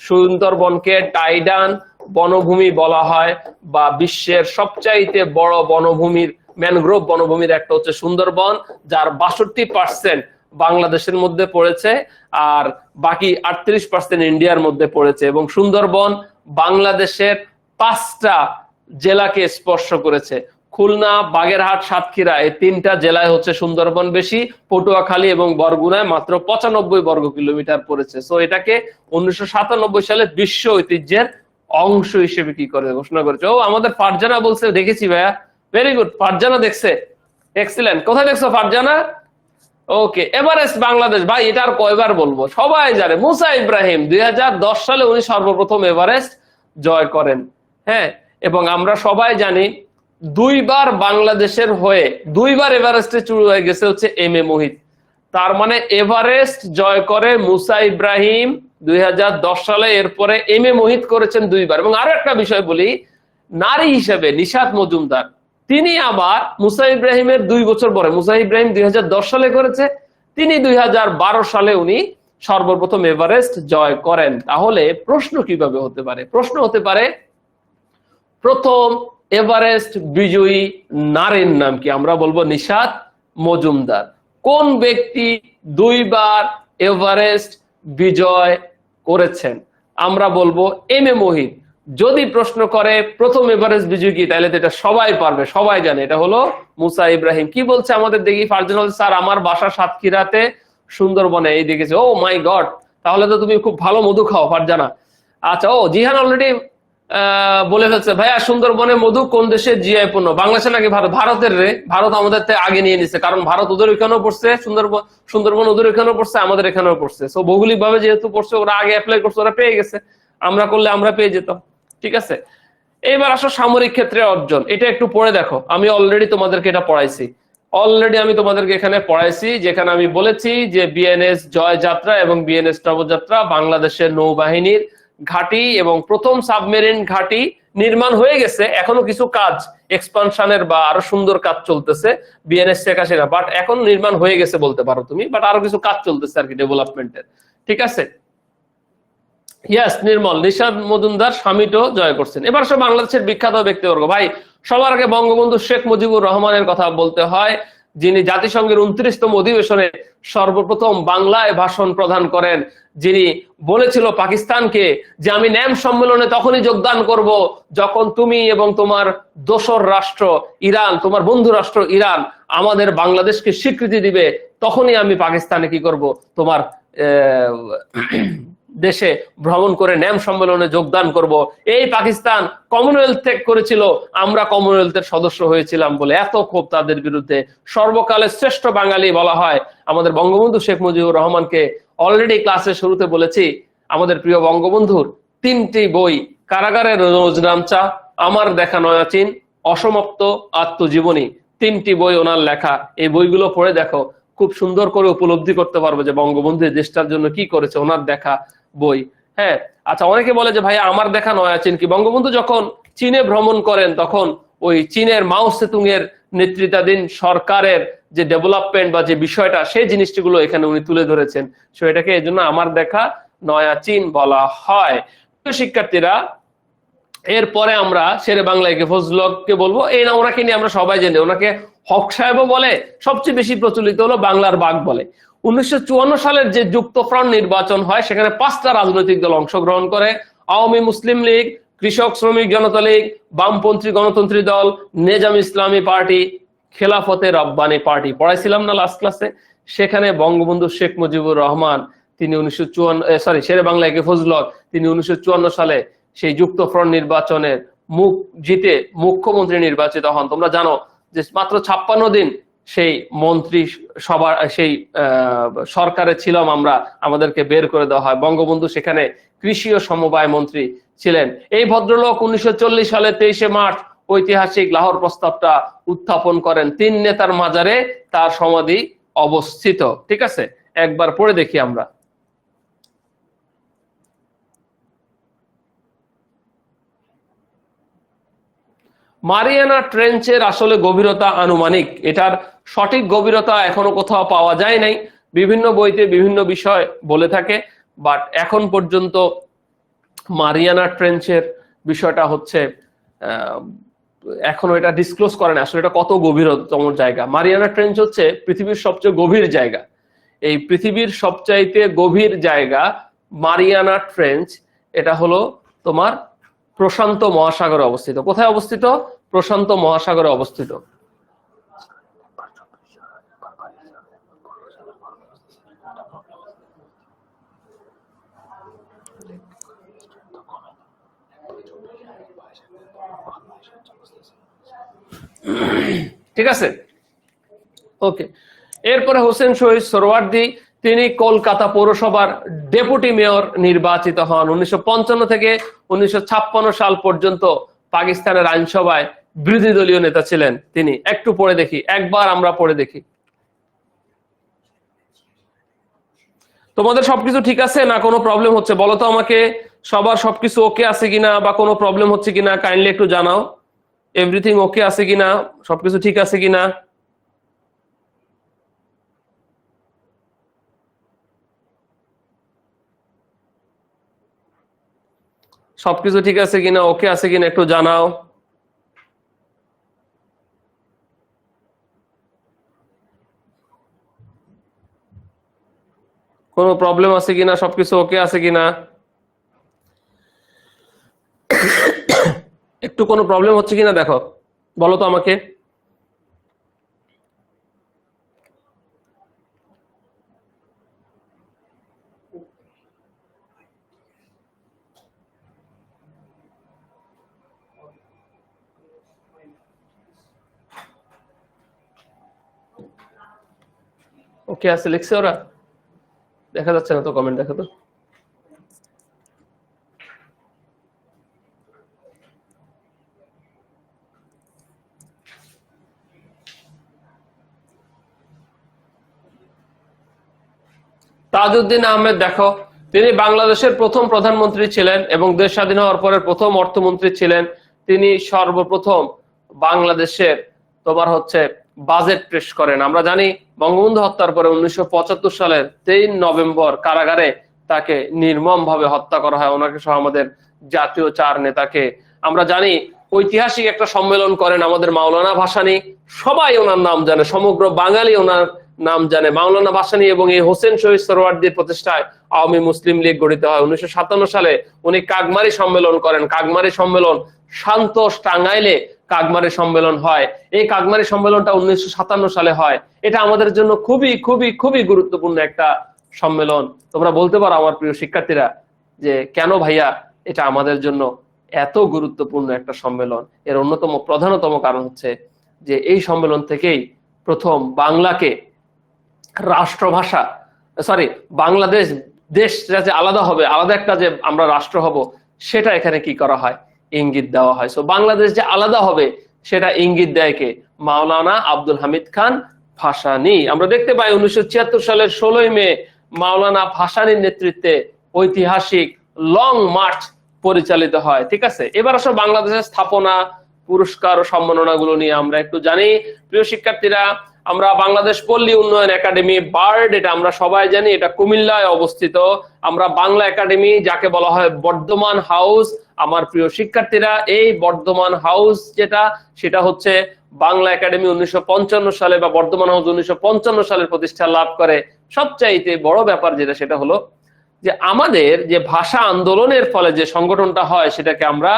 সুন্দরবনকে টাইডান বনভূমি বলা হয়, বা বিশ্বের সবচাইতে বড় বনভূমির, ম্যানগ্রোভ বনভূমির একটা হচ্ছে সুন্দরবন, যার 62% বাংলাদেশের মধ্যে পড়েছে, আর বাকি 38% ইন্ডিয়ার মধ্যে পড়েছে। এবং সুন্দরবন বাংলাদেশের 5টা জেলাকে স্পর্শ করেছে। খুলনা, বাগেরহাট, সাতক্ষীরা, এই 3টা জেলায় হচ্ছে সুন্দরবন বেশি। পটুয়াখালী এবং বরগুনায় মাত্র 95 বর্গ কিলোমিটার পড়েছে। সো এটাকে 1997 সালে বিশ্ব ঐতিহ্যের অংশ হিসেবে কি করে ঘোষণা করেছে। ও আমাদের ফারজানা বলছে, দেখেছি ভাইয়া, ভেরি গুড, ফারজানা দেখছে, এক্সিলেন্ট। কোথায় দেখছো ফারজানা? ওকে, এভারেস্ট বাংলাদেশ, ভাই এটা আর কয়বার বলবো, সবাই জানে। মুসা ইব্রাহিম 2010 সালে উনি সর্বপ্রথম এভারেস্ট জয় করেন। হ্যাঁ, এবং আমরা সবাই জানি 2বার বাংলাদেশের হয়ে 2বার এভারেস্টে চূড় হয়ে গেছে হচ্ছে এম এ মোহিত। তার মানে এভারেস্ট জয় করে মুসা ইব্রাহিম 2010 সালে, এরপরে এম এ মোহিত করেছেন 2বার। এবং আরো একটা বিষয় বলি, নারী হিসেবে নিশাত মজুমদার, তিনি আবার মুসা ইব্রাহিমের 2 বছর পরে, মুসা ইব্রাহিম 2010 সালে করেছে, তিনি 2012 সালে উনি সর্বপ্রথম এভারেস্ট জয় করেন। তাহলে প্রশ্ন কিভাবে হতে পারে? প্রশ্ন হতে পারে, প্রথম এভারেস্ট বিজয়ী নারীর নাম কি? আমরা বলবো নিশাত মজুমদার। কোন ব্যক্তি 2বার এভারেস্ট বিজয় করেছেন? আমরা বলবো এম এ মোহিত। যদি প্রশ্ন করে প্রথম এভারেস্ট বিজয়ী কি, তাহলে তো এটা সবাই পারবে, সবাই জানে, এটা হলো মুসা ইব্রাহিম। কি বলছে আমাদের দেখি ফারজানা? স্যার আমার বাসা সাতক্ষীরাতে, সুন্দরবনে। এই দেখেছে, ও মাই গড, তাহলে তো তুমি খুব ভালো মধু খাও ফারজানা। আচ্ছা, ও জিহান অলরেডি বলে ফেলছে, ভাইয়া সুন্দরবনে মধু কোন দেশের জিআই পণ্য? বাংলাদেশে নাকি ভারত? ভারতের রে, ভারত আমাদের আগে নিয়ে নিচ্ছে, কারণ ভারত ওদের ওইখানেও পড়ছে, সুন্দরবন ওদের ওইখানেও পড়ছে, আমাদের এখানেও পড়ছে। সো ভৌগোলিক ভাবে যেহেতু পড়ছে, ওরা আগে অ্যাপ্লাই করছে, ওরা পেয়ে গেছে, আমরা করলে আমরা পেয়ে যেতাম। ঠিক আছে, এইবার আসো সামরিক ক্ষেত্রে অর্জন। এটা একটু পড়ে দেখো, আমি অলরেডি তোমাদেরকে এটা পড়াইছি, আমি তোমাদেরকে এখানে পড়াইছি, যেখানে আমি বলেছি যে বিএনএস জয় যাত্রা এবং বিএনএস নবযাত্রা বাংলাদেশের নৌবাহিনীর ঘাঁটি এবং প্রথম সাবমেরিন ঘাঁটি নির্মাণ হয়ে গেছে। এখনো কিছু কাজ এক্সপানশনের বা আরো সুন্দর কাজ চলতেছে বিএনএস শেখ হাসিনা, বাট এখন নির্মাণ হয়ে গেছে বলতে পারো তুমি, বাট আরো কিছু কাজ চলতেছে আর কি ডেভেলপমেন্টের। ঠিক আছে, ইয়াস নির্মল, নিশাত মজুমদার সামিটও জয় করছেন। এবার সব বাংলাদেশের বিখ্যাত ব্যক্তিবর্গ, ভাই সবার আগে বঙ্গবন্ধু শেখ মুজিবুর রহমানের কথা বলতে হয়, যিনি জাতিসংঘের 29তম অধিবেশনে সর্বপ্রথম বাংলায় ভাষণ প্রদান করেন, যিনি বলেছিল পাকিস্তানকে যে আমি ন্যাম সম্মেলনে তখনই যোগদান করব যখন তুমি এবং তোমার দোসর রাষ্ট্র ইরান, তোমার বন্ধু রাষ্ট্র ইরান আমাদের বাংলাদেশকে স্বীকৃতি দিবে, তখনই আমি পাকিস্তানে কি করব, তোমার দেশে ভ্রমণ করে ন্যাম সম্মেলনে যোগদান করব। এই পাকিস্তান কমনওয়েলথ ত্যাগ করেছিল, আমরা কমনওয়েলথের সদস্য হয়েছিলাম বলে এত ক্ষোভ তাদের বিরুদ্ধে। সর্বকালের শ্রেষ্ঠ বাঙালি বলা হয় আমাদের বঙ্গবন্ধু শেখ মুজিবুর রহমানকে। অলরেডি ক্লাসের শুরুতে বলেছি, আমাদের প্রিয় বঙ্গবন্ধুর 3টি বই, কারাগারের রোজনামচা, আমার দেখা নয়া চীন, অসমাপ্ত আত্মজীবনী, 3টি বই ওনার লেখা। এই বইগুলো পড়ে দেখো, খুব সুন্দর করে উপলব্ধি করতে পারবে যে বঙ্গবন্ধু দেশটার জন্য কি করেছে, ওনার দেখা বই। হ্যাঁ, আচ্ছা, অনেকে বলে যে ভাইয়া আমার দেখা নয়া চীন কি? বঙ্গবন্ধু যখন চীনে ভ্রমণ করেন তখন ওই চীনের মাও সেতুং এর নেতৃত্বাধীন সরকারের যে ডেভেলপমেন্ট বা যে বিষয়টা, সেই জিনিসগুলো এখানে উনি তুলে ধরেছেন। সো এটাকে এই জন্য আমার দেখা নয়া চীন বলা হয়। শিক্ষার্থীরা, এরপরে আমরা শেরে বাংলাকে ফজলকে বলবো। এই না, ওনাকে নিয়ে আমরা সবাই জানি, ওনাকে হক সাহেবও বলে, সবচেয়ে বেশি প্রচলিত হলো বাংলার বাঘ বলে। 1954 সালের যে যুক্তফ্রন্ট নির্বাচন হয়, সেখানে 5টা রাজনৈতিক দল অংশগ্রহণ করে, আওয়ামী মুসলিম লীগ, কৃষক শ্রমিক জনতা লীগ, বামপন্থী গণতন্ত্রী দল, নেজাম ইসলামী পার্টি, খেলাফতে রব্বানী পার্টি। পড়াইছিলাম না লাস্ট ক্লাসে? সেখানে বঙ্গবন্ধু শেখ মুজিবুর রহমান তিনি 1954 শেরে বাংলা একে ফজলুল হক তিনি 1954 সালে সেই যুক্ত ফ্রন্ট নির্বাচনের জিতে মুখ্যমন্ত্রী নির্বাচিত হন। তোমরা জানো যে মাত্র 56 দিন সেই মন্ত্রী সভা সেই সরকারে ছিলাম আমরা, আমাদেরকে বের করে দেওয়া হয়। বঙ্গবন্ধু সেখানে কৃষি ও সমবায় মন্ত্রী ছিলেন। এই ভদ্রলোক 1940 সালে 23শে মার্চ ঐতিহাসিক লাহোর প্রস্তাবটা উত্থাপন করেন। 3 নেতার মাজারে তার সমাধি অবস্থিত। ঠিক আছে, একবার পড়ে দেখি আমরা। মারিয়ানা ট্রেঞ্চের আসলে গভীরতা আনুমানিক, এটার সঠিক গভীরতা এখনো কোথাও পাওয়া যায় নাই। বিভিন্ন বইতে বিভিন্ন বিষয় বলে থাকে, বাট এখন পর্যন্ত মারিয়ানা ট্রেঞ্চের বিষয়টা হচ্ছে এখনো এটা ডিসক্লোজ করে না আসলে এটা কত গভীরতম জায়গা। মারিয়ানা ট্রেঞ্চ হচ্ছে পৃথিবীর সবচেয়ে গভীর জায়গা। এই পৃথিবীর সবচাইতে গভীর জায়গা মারিয়ানা ট্রেঞ্চ, এটা হলো তোমার প্রশান্ত মহাসাগরে অবস্থিত। কোথায় অবস্থিত? প্রশান্ত মহাসাগরে অবস্থিত। ঠিক আছে, ওকে। এরপরে হোসেন শহীদ সোহরাওয়ার্দী, তিনি কলকাতা পৌরসভার ডেপুটি মেয়র নির্বাচিত হন। 1955 থেকে 1956 সাল পর্যন্ত পাকিস্তানের আইনসভায় বিরোধী দলীয় নেতা ছিলেন তিনি। একটু পড়ে দেখি, একবার আমরা পড়ে দেখি। তোমাদের সবকিছু ঠিক আছে না কোনো প্রবলেম হচ্ছে বলো তো আমাকে? সবার সবকিছু ওকে আছে কিনা বা কোনো প্রবলেম হচ্ছে কিনা কাইন্ডলি একটু জানাও। এভরিথিং ওকে আছে কিনা, সবকিছু ঠিক আছে কিনা? সবকিছু ঠিক আছে কিনা, ওকে আছে কিনা একটু জানাও। কোনো প্রবলেম আছে কিনা, সবকিছু ওকে আছে কিনা? একটু কোনো প্রবলেম হচ্ছে কিনা দেখো, বলো তো আমাকে। ওকে আছে লিখছে ওরা? দেখা যাচ্ছে না তো কমেন্ট, দেখো তো। তাজউদ্দিন আহমেদ দেখো, তিনি বাংলাদেশের প্রথম প্রধানমন্ত্রী ছিলেন এবং দেশ স্বাধীন হওয়ার পরে প্রথম অর্থমন্ত্রী ছিলেন। তিনি সর্বপ্রথম বাংলাদেশের তোমার হচ্ছে বাজেট পেশ করেন। আমরা জানি বঙ্গবন্ধু হত্যার পরে 1975 সালের 23 নভেম্বর কারাগারে তাকে নির্মম ভাবে হত্যা করা হয়, ওনাকে সহ আমাদের জাতীয় 4 নেতাকে। আমরা জানি ঐতিহাসিক একটা সম্মেলন করেন আমাদের মাওলানা ভাসানী, সবাই ওনার নাম জানে, সমগ্র বাঙালি ওনার নাম জানে। মাওলানা ভাসানী এবং এই হোসেন শহীদ সোহরাওয়ার্দীর প্রতিষ্ঠায় আওয়ামী মুসলিম লীগ গঠিত হয়। 1957 সালে উনি কাকমারি সম্মেলন করেন। কাকমারি সম্মেলন সান্তোষ টাঙ্গাইলে কাকমারি সম্মেলন হয়। এই কাকমারি সম্মেলনটা 1957 সালে হয়। এটা আমাদের জন্য খুবই খুবই খুবই গুরুত্বপূর্ণ একটা সম্মেলন। তোমরা বলতে পারো আমার প্রিয় শিক্ষার্থীরা যে কেন ভাইয়া এটা আমাদের জন্য এত গুরুত্বপূর্ণ একটা সম্মেলন? এর অন্যতম প্রধানতম কারণ হচ্ছে যে এই সম্মেলন থেকেই প্রথম বাংলাকে রাষ্ট্রভাষা, বাংলাদেশ দেশটা যে আলাদা হবে, আলাদা একটা যে আমরা রাষ্ট্র হব, সেটা এখানে কি করা হয়? ইঙ্গিত দেওয়া হয়। সো বাংলাদেশ যে আলাদা হবে সেটা ইঙ্গিত দেয় কে? মাওলানা আব্দুল হামিদ খান ভাসানী। আমরা দেখতে পাই 1976 সালের 16 মে মাওলানা ভাসানীর নেতৃত্বে ঐতিহাসিক লং মার্চ পরিচালিত হয়। ঠিক আছে, এবার আসলে বাংলাদেশের স্থাপনা, পুরস্কার ও সম্মাননাগুলো নিয়ে আমরা একটু জানি। প্রিয় শিক্ষার্থীরা, আমরা বাংলাদেশ পল্লী উন্নয়ন একাডেমি বার্ড, এটা আমরা সবাই জানি, এটা কুমিল্লায় অবস্থিত। আমরা বাংলা একাডেমি যাকে বলা হয় বর্ধমান হাউস, আমার প্রিয় শিক্ষার্থীরা এই বর্ধমান হাউস যেটা, সেটা হচ্ছে বাংলা একাডেমি 1955 সালে বা বর্ধমান হাউস 1955 সালের প্রতিষ্ঠা লাভ করে। সবচাইতে বড় ব্যাপার যেটা, সেটা হলো যে আমাদের যে ভাষা আন্দোলনের ফলে যে সংগঠনটা হয় সেটাকে আমরা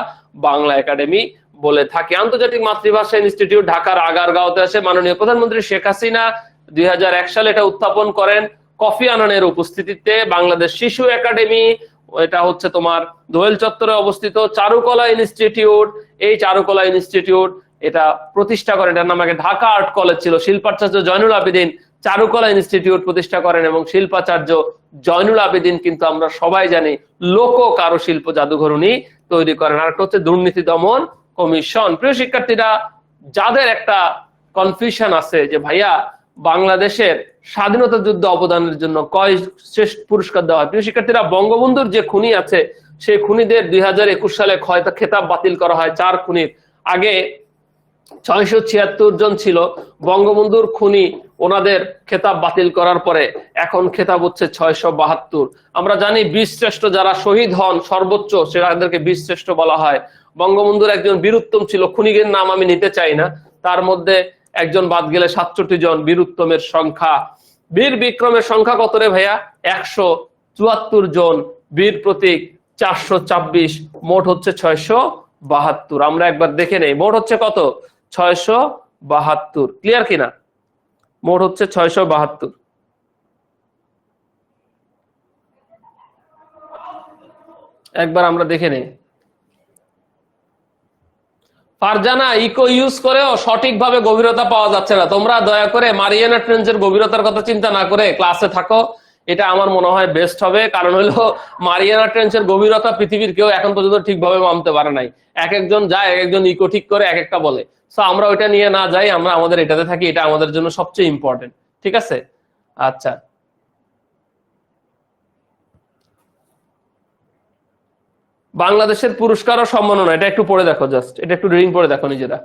বাংলা একাডেমি বলে থাকি। আন্তর্জাতিক মাতৃভাষা ইনস্টিটিউট ঢাকার আগারগাঁওতে আছে। মাননীয় প্রধানমন্ত্রী শেখ হাসিনা 2001 সালে এটা উত্থাপন করেন। কফি আনানের উপস্থিতিতে বাংলাদেশ শিশু একাডেমি, এটা হচ্ছে তোমার দোয়েল চত্বরে অবস্থিত চারুকলা ইনস্টিটিউট, এই চারুকলা ইনস্টিটিউট এটা প্রতিষ্ঠা করেন, এটার নাম আগে ঢাকা আর্ট কলেজ ছিল, শিল্পাচার্য জয়নুল আবেদিন চারুকলা ইনস্টিটিউট প্রতিষ্ঠা করেন এবং শিল্পাচার্য জয়নুল আবেদিন কিন্তু আমরা সবাই জানি লোক কারুশিল্প জাদুঘর উনি তৈরি করেন। আর একটা হচ্ছে দুর্নীতি দমন কমিশন। প্রিয় শিক্ষার্থীরা, যাদের একটা কনফিউশন আছে যে ভাইয়া বাংলাদেশের স্বাধীনতা যুদ্ধ অবদানের জন্য কয় শ্রেষ্ঠ পুরস্কার দেওয়া হয়, প্রিয় শিক্ষার্থীরা বঙ্গবন্ধুর যে খুনি আছে সেই খুনিদের 2021 সালে খেতাব বাতিল করা হয়। 4 খুনির আগে 676 জন ছিল, বঙ্গবন্ধুর খুনি ওনাদের খেতাব বাতিল করার পরে এখন খেতাব হচ্ছে 672। আমরা জানি 20 শ্রেষ্ঠ যারা শহীদ হন সর্বোচ্চ সেটাদেরকে 20 শ্রেষ্ঠ বলা হয়। বঙ্গবন্ধুর একজন বীরুত্তম ছিল, খুনিদের নাম আমি নিতে চাই না, তার মধ্যে একজন বাদ গেলে 67 জন বীরুত্তমের সংখ্যা। বীর বিক্রমের সংখ্যা কত রে ভাইয়া? 174 জন, বীর প্রতীক 426, মোট হচ্ছে 672। আমরা একবার দেখে নেই মোট হচ্ছে কত? 672। ক্লিয়ার কিনা? মোট হচ্ছে 672। একবার আমরা দেখে নেই। ফারজানা, ইকো ইউজ করেও সঠিকভাবে গভীরতা পাওয়া যাচ্ছে না। তোমরা দয়া করে মারিয়ানা ট্রেঞ্চের গভীরতার কথা চিন্তা না করে ক্লাসে থাকো, এটা আমার মনে হয় বেস্ট হবে। কারণ হলো মারিয়ানা ট্রেঞ্চের গভীরতা পৃথিবীর কেউ এখন পর্যন্ত ঠিকভাবে মানতে পারে নাই। এক একজন যায়, এক একজন ইকো ঠিক করে এক একটা বলে। সো আমরা ওইটা নিয়ে না যাই, আমরা আমাদের এটাতে থাকি, এটা আমাদের জন্য সবচেয়ে ইম্পর্টেন্ট। ঠিক আছে? আচ্ছা, বাংলাদেশের পুরস্কার ও সম্মাননা, এটা একটু পড়ে দেখো, জাস্ট এটা একটু রিডিং পড়ে দেখো নিজেরা।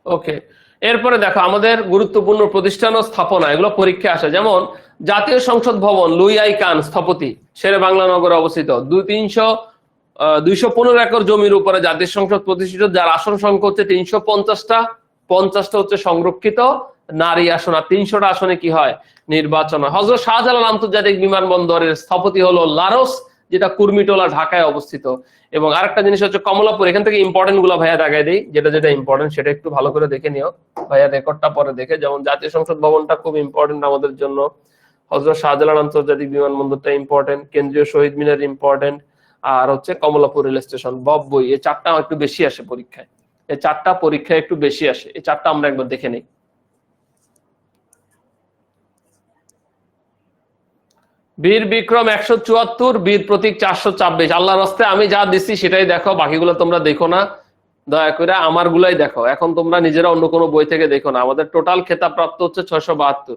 ওকে, এরপরে দেখো আমাদের গুরুত্বপূর্ণ প্রতিষ্ঠান ও স্থাপনা, এগুলো পরীক্ষা আসে। যেমন জাতীয় সংসদ ভবন, লুই আই কান স্থপতি, শেরে বাংলা নগরে অবস্থিত। 215 একর জমির উপরে জাতীয় সংসদ প্রতিষ্ঠিত, যার আসন সংখ্যা হচ্ছে 350টা। 50টা হচ্ছে সংরক্ষিত নারী আসন, আর 300টা আসনে কি হয়? নির্বাচন হয়। হযরত শাহজালাল আন্তর্জাতিক বিমানবন্দরের স্থপতি হলো লারোস, যেটা কুর্মিটোলা ঢাকায় অবস্থিত। এবং আরেকটা জিনিস হচ্ছে কমলাপুর। এখান থেকে ইম্পর্টেন্ট গুলো ভাইয়া দেখাই দিই, যেটা যেটা ইম্পর্টেন্ট সেটা একটু ভালো করে দেখে নিও ভাইয়া, রেকর্ডটা পরে দেখে। যেমন জাতীয় সংসদ ভবনটা খুব ইম্পর্টেন্ট আমাদের জন্য, হযরত শাহজালাল আন্তর্জাতিক বিমানবন্দরটা ইম্পর্টেন্ট, কেন্দ্রীয় শহীদ মিনার ইম্পর্টেন্ট, আর হচ্ছে কমলাপুর রেল স্টেশন, বই। এই 4টা একটু বেশি আসে পরীক্ষায়, এই 4টা পরীক্ষায় একটু বেশি আসে। এই 4টা আমরা একবার দেখে নিই। বীর বিক্রম 174, বীর প্রতীক 426। আল্লাহর রাস্তে আমি যা দিচ্ছি সেটাই দেখো, বাকিগুলো তোমরা দেখো না, দয়া করে আমার গুলাই দেখো। এখন তোমরা নিজেরা অন্য কোনো বই থেকে দেখো না। আমাদের টোটাল খেতাব প্রাপ্ত হচ্ছে 672।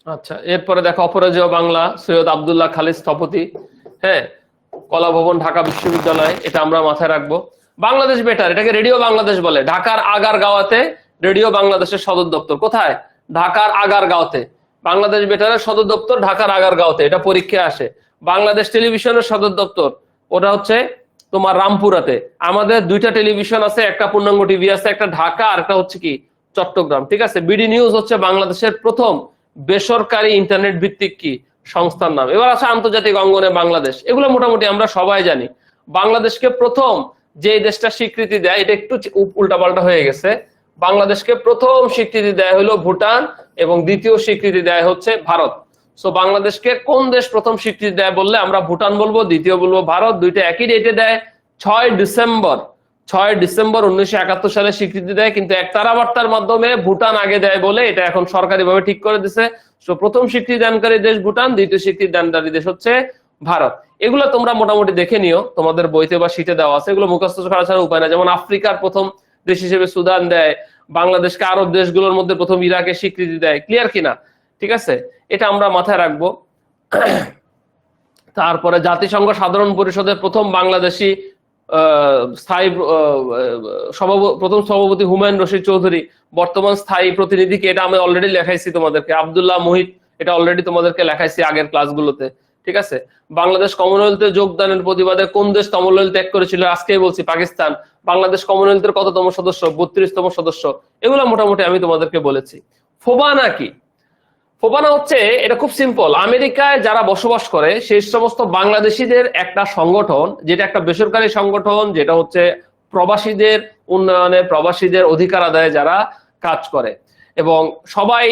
আচ্ছা, এরপরে দেখো অপরাজেয় বাংলা, সৈয়দ আব্দুল্লাহ খালিদ স্থপতি। হ্যাঁ, কলা ভবন ঢাকা বিশ্ববিদ্যালয়, এটা আমরা মাথায় রাখবো। বাংলাদেশ বেটার, এটাকে রেডিও বাংলাদেশ বলে। ঢাকার আগারগাঁওতে রেডিও বাংলাদেশের সদর দপ্তর। কোথায়? ঢাকার আগারগাঁওতে। বাংলাদেশ বেটারের সদর দপ্তর ঢাকার আগারগাঁওতে, এটা পরীক্ষায় আসে। বাংলাদেশ টেলিভিশনের সদর দপ্তর ওটা হচ্ছে তোমার রামপুরাতে। আমাদের 2টা টেলিভিশন আছে, একটা পূর্ণাঙ্গ টিভি আছে, একটা ঢাকা আর একটা হচ্ছে কি চট্টগ্রাম। ঠিক আছে? বিডি নিউজ হচ্ছে বাংলাদেশের প্রথম বেসরকারি ইন্টারনেট ভিত্তিক কি সংস্থার নাম। এবার আছে আন্তর্জাতিক অঙ্গনে বাংলাদেশ, এগুলো মোটামুটি আমরা সবাই জানি। বাংলাদেশকে প্রথম যে দেশটা স্বীকৃতি দেয়, এটা একটু উল্টাপাল্টা হয়ে গেছে, বাংলাদেশকে প্রথম স্বীকৃতি দেয় হলো ভুটান এবং দ্বিতীয় স্বীকৃতি দেয় হচ্ছে ভারত। সো বাংলাদেশকে কোন দেশ প্রথম স্বীকৃতি দেয় বললে আমরা ভুটান বলবো, দ্বিতীয় বলবো ভারত। দুইটা একই ডেটে দেয়, 6 ডিসেম্বর 1971 সালে স্বীকৃতি দেয়, কিন্তু এক তারাবার্তার মাধ্যমে ভুটান আগে দেয় বলে এটা এখন সরকারিভাবে ঠিক করে দিছে। সো প্রথম স্বীকৃতি দানকারী দেশ ভুটান, দ্বিতীয় স্বীকৃতি দানকারী দেশ হচ্ছে ভারত। এগুলো তোমরা মোটামুটি দেখে নিও, তোমাদের বইতে বা শীটে দেওয়া আছে, এগুলো মুখস্থ করা ছাড়া উপায় না। যেমন আফ্রিকার প্রথম দেশ হিসেবে সুদান দেয়, বাংলাদেশকে আরব দেশগুলোর মধ্যে প্রথম ইরাকে স্বীকৃতি দেয়। ক্লিয়ার কিনা? ঠিক আছে, এটা আমরা মাথায় রাখবো। তারপরে জাতিসংঘ সাধারণ পরিষদের প্রথম বাংলাদেশি স্থায়ী প্রথম সভাপতি হুমায়ুন রশিদ চৌধুরী, বর্তমান স্থায়ী প্রতিনিধিকে, এটা আমি অলরেডি লেখাইছি তোমাদেরকে, আব্দুল্লাহ মুহিত, এটা অলরেডি তোমাদেরকে লেখাইছি আগের ক্লাসগুলোতে, ঠিক আছে। বাংলাদেশ কমনওয়েলথে যোগদানের প্রতিবাদে কোন দেশ কমনওয়েলথ ত্যাগ করেছিল, আজকেই বলছি পাকিস্তান। বাংলাদেশ কমনওয়েলথের কততম সদস্য, 32তম সদস্য। এগুলো মোটামুটি আমি তোমাদেরকে বলেছি। ফোবানা কি? ফোবানা হচ্ছে, এটা খুব সিম্পল, আমেরিকায় যারা বসবাস করে সেই সমস্ত বাংলাদেশিদের একটা সংগঠন, যেটা একটা বেসরকারি সংগঠন, যেটা হচ্ছে প্রবাসীদের উন্নয়নে, প্রবাসীদের অধিকার আদায়ে যারা কাজ করে। এবং সবাই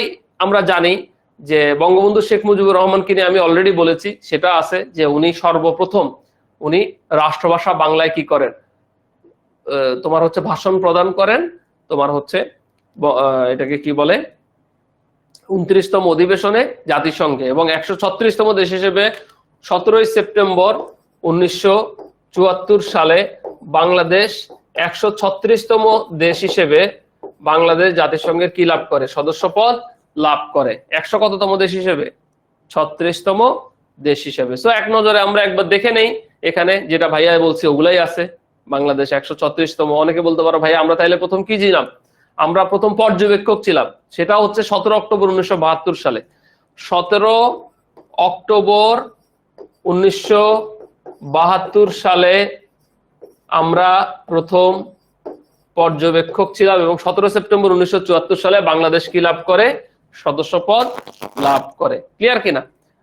আমরা জানি যে বঙ্গবন্ধু শেখ মুজিবুর রহমানকে নিয়ে আমি অলরেডি বলেছি, সেটা আছে যে উনি সর্বপ্রথম উনি রাষ্ট্রভাষা বাংলায় কি করেন, তোমার হচ্ছে ভাষণ প্রদান করেন, তোমার হচ্ছে এটাকে কি বলে 29তম অধিবেশনে জাতিসংঘে, এবং 136তম দেশ হিসেবে 17ই সেপ্টেম্বর 1974 সালে বাংলাদেশ 136তম দেশ হিসেবে বাংলাদেশ জাতিসংঘের কি লাভ করে, সদস্যপদ লাভ করে। 100 কততম দেশ হিসেবে, 36তম দেশ হিসেবে। সো এক নজরে আমরা একবার দেখে নেই, এখানে যেটা ভাইয়া বলছি ওগুলাই আছে। বাংলাদেশ 136তম। অনেকে বলতে পারো ভাইয়া আমরা তাইলে প্রথম কি ছিলাম, আমরা প্রথম পর্যবেক্ষক ছিলাম, সেটা হচ্ছে 17 অক্টোবর 1972 সালে। 17 অক্টোবর 1972 সালে আমরা প্রথম পর্যবেক্ষক ছিলাম, এবং 17 সেপ্টেম্বর 1974 সালে বাংলাদেশ কি লাভ করে, সদস্যপদ লাভ করে। ক্লিয়ার কিনা?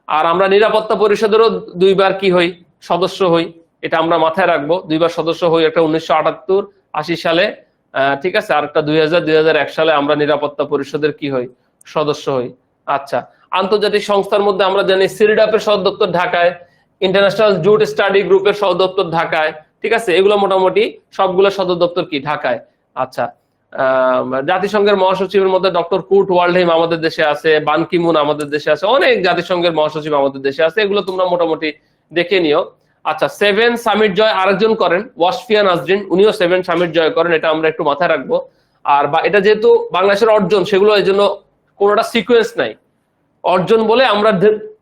আর আমরা নিরাপত্তা পরিষদেরও দুইবার কি হই, সদস্য হই, এটা আমরা মাথায় রাখবো। দুইবার সদস্য হই, একটা 1978-80 সালে, ঠিক আছে, আর একটা 2000-2001 সালে আমরা নিরাপত্তা পরিষদের কি হই, সদস্য হই। আচ্ছা, আন্তর্জাতিক সংস্থার মধ্যে আমরা জানি সিরডাপের সদর দপ্তর ঢাকায়, ইন্টারন্যাশনাল জুট স্টাডি গ্রুপের সদর দপ্তর ঢাকায়, ঠিক আছে, এগুলো মোটামুটি সবগুলো সদর দপ্তর কি ঢাকায়। আচ্ছা, জাতিসংঘের মহাসচিবের মধ্যে ডক্টর কুর্ট ওয়াল্ডহেইম আমাদের দেশে আছে, বান কি মুন আমাদের দেশে আছে, অনেক জাতিসংঘের মহাসচিব আমাদের দেশে আছে, এগুলো তোমরা মোটামুটি দেখে নিও। আচ্ছা, 7 সামিট জয় আরেকজন করেন, ওয়াসফিয়া নাজরিন, উনিও 7 সামিট জয় করেন, এটা আমরা একটু মাথায় রাখবো। আর এটা যেহেতু বাংলাদেশের অর্জন, সেগুলো এই জন্য কোনোটা সিকোয়েন্স নাই, অর্জন বলে আমরা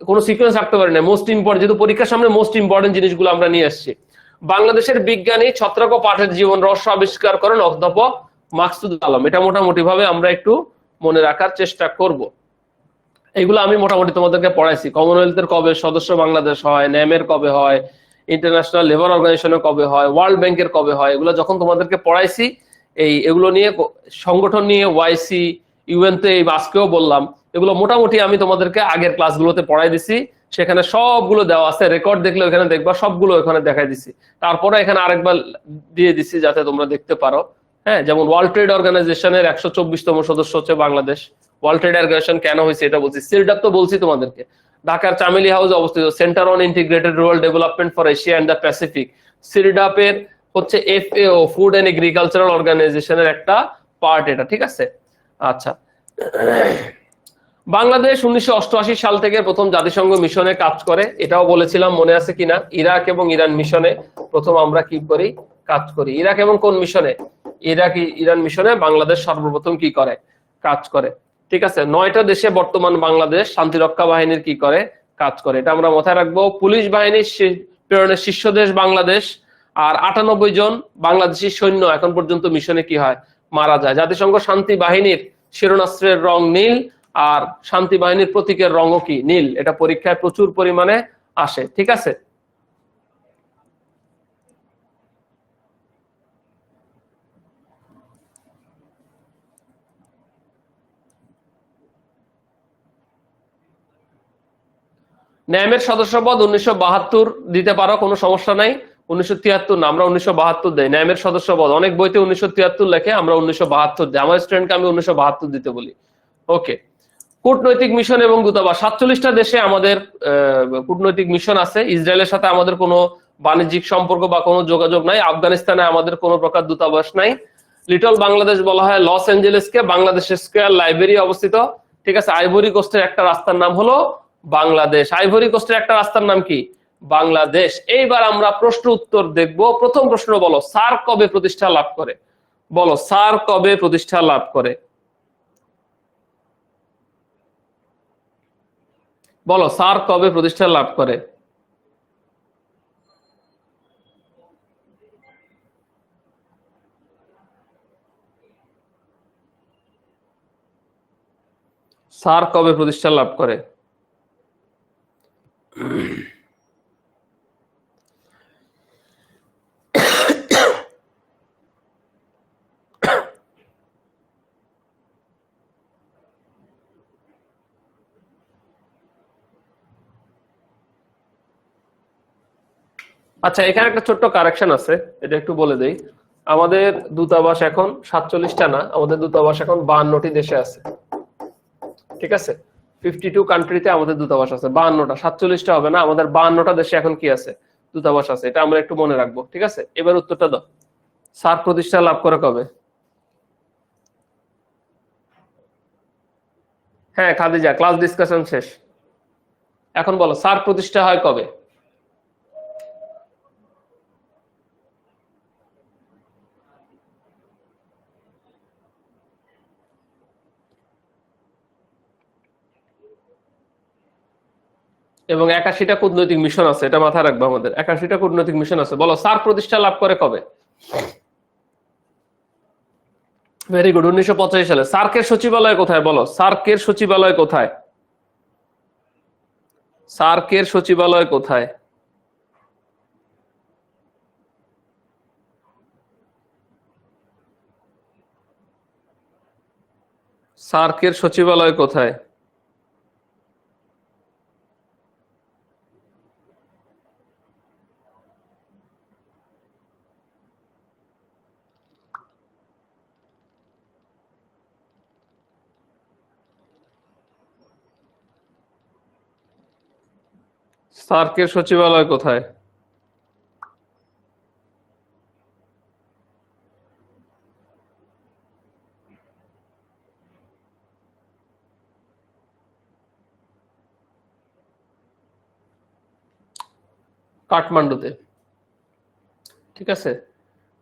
কোনো সিকোয়েন্স রাখতে পারি না। মোস্ট ইম্পর্টেন্ট, যেহেতু পরীক্ষার সামনে মোস্ট ইম্পর্টেন্ট জিনিসগুলো আমরা নিয়ে আসছি। বাংলাদেশের বিজ্ঞানী ছত্রাক ও পাঠের জীবন রহস্য আবিষ্কার করেন অধ্যাপক মাকসুদ আলম। এটা মোটামুটি ভাবে আমরা একটু মনে রাখার চেষ্টা করব। এগুলো আমি মোটামুটি তোমাদেরকে পড়াইছি। কমনওয়েলথের কবে সদস্য বাংলাদেশ হয়, ন্যামের কবে হয়, ইন্টারন্যাশনাল লেবার অর্গানাইজেশনের কবে হয়, ওয়ার্ল্ড ব্যাংকের কবে হয়, এগুলো যখন তোমাদেরকে পড়াইছি, এগুলো নিয়ে সংগঠন নিয়ে ওয়াইসি, ইউএন তে এই আজকেও বললাম, এগুলো মোটামুটি আমি তোমাদেরকে আগের ক্লাসগুলোতে পড়াই দিছি, সেখানে সবগুলো দেওয়া আছে, রেকর্ড দেখলে ওখানে দেখবা, সবগুলো ওখানে দেখাই দিছি। তারপরে এখানে আরেকবার দিয়ে দিছি যাতে তোমরা দেখতে পারো। হ্যাঁ, যেমন ওয়ার্ল্ড ট্রেড অর্গানাইজেশনের 124তম সদস্য হচ্ছে বাংলাদেশ। ওয়ার্ল্ড ট্রেড অর্গানাইজেশন কেন হয়েছে এটা বলছি। সিরডাপ তো বলছি তোমাদেরকে, ঢাকার চামেলি হাউস অবস্থিত, Centre on Integrated Rural Development for Asia and the Pacific. সিরডাপের হচ্ছে FAO, ফুড এন্ড এগ্রিকালচারাল অর্গানাইজেশনের একটা পার্ট এটা, ঠিক আছে। আচ্ছা, বাংলাদেশ 1988 সাল থেকে প্রথম জাতিসংঘ মিশনে কাজ করে, এটাও বলেছিলাম, মনে আছে কিনা। ইরাক এবং ইরান মিশনে প্রথম আমরা কি করি, কাজ করি। ইরাক এবং কোন মিশনে, ইরাক ইরান মিশনে বাংলাদেশ সর্বপ্রথম কি করে, কাজ করে, ঠিক আছে। 9টা দেশে বর্তমান বাংলাদেশ শান্তিরক্ষা বাহিনীর কি করে, কাজ করে, এটা আমরা মাথায় রাখবো। পুলিশ বাহিনীর প্রেরণের শীর্ষ দেশ বাংলাদেশ। আর 98 জন বাংলাদেশি সৈন্য এখন পর্যন্ত মিশনে কি হয়, মারা যায়। জাতিসংঘ শান্তি বাহিনীর শিরোনাস্ত্রের রং নীল, আর শান্তি বাহিনীর প্রতীকের রঙও কি, নীল। এটা পরীক্ষায় প্রচুর পরিমাণে আসে, ঠিক আছে। ন্যামের সদস্যপদ 1972 দিতে পারো, কোনো সমস্যা নাই। 1973 না, আমরা 1972 দেই ন্যামের সদস্যপদ। অনেক বইতে 1973 লেখে, আমরা 1972 দিই। আমার স্টুডেন্টকে আমি 1972 দিতে বলি। ওকে, কূটনৈতিক মিশন এবং দূতাবাস। 47টা দেশে আমাদের কূটনৈতিক মিশন আছে। ইসরায়েলের সাথে আমাদের কোনো বাণিজ্যিক সম্পর্ক বা কোনো যোগাযোগ নাই। আফগানিস্তানে আমাদের কোনো প্রকার দূতাবাস নাই। লিটল বাংলাদেশ বলা হয় লস অ্যাঞ্জেলেসকে। বাংলাদেশের স্কয়ার লাইব্রেরি অবস্থিত, ঠিক আছে। আইভরি কোস্টের একটা রাস্তার নাম হলো বাংলাদেশ। আইভরি কোস্টের একটা রাস্তার নাম কি, বাংলাদেশ। এইবার আমরা প্রশ্ন উত্তর দেখব। প্রথম প্রশ্ন, বলো সার্ক কবে প্রতিষ্ঠা লাভ করে, বলো সার্ক কবে প্রতিষ্ঠা লাভ করে, বলো সার্ক কবে প্রতিষ্ঠা লাভ করে। সার্ক কবে প্রতিষ্ঠা লাভ করে? আচ্ছা, এখানে একটা ছোট্ট কারেকশন আছে, এটা একটু বলে দেই। আমাদের দূতাবাস এখন 47টা না, আমাদের দূতাবাস এখন 52টি দেশে আছে। ঠিক আছে, 52 কান্ট্রিতে আমাদের দূতাবাস আছে, 52টা, 47টা হবে না, আমাদের 52টা দেশে এখন কি আছে, দূতাবাস আছে। এটা আমরা একটু মনে রাখবো। ঠিক আছে, এবার উত্তরটা দাও। সার্ক প্রতিষ্ঠা লাভ করে কবে? হ্যাঁ খাদিজা, ক্লাস ডিসকাশন শেষ। এখন বলো সার্ক প্রতিষ্ঠা হয় কবে? এবং 81টা কূটনৈতিক মিশন আছে, এটা মাথায় রাখবো। আমাদের 81টা কূটনৈতিক মিশন আছে। বলো সার্ক প্রতিষ্ঠা লাভ করে কবে? ভেরি গুড, 1985 সালে। সার্কের সচিবালয় কোথায়? বলো সার্কের সচিবালয় কোথায়? সার্কের সচিবালয় কোথায়? সার্কের সচিবালয় কোথায়? সার্কের সচিবালয় কোথায়? কাঠমান্ডুতে। ঠিক আছে,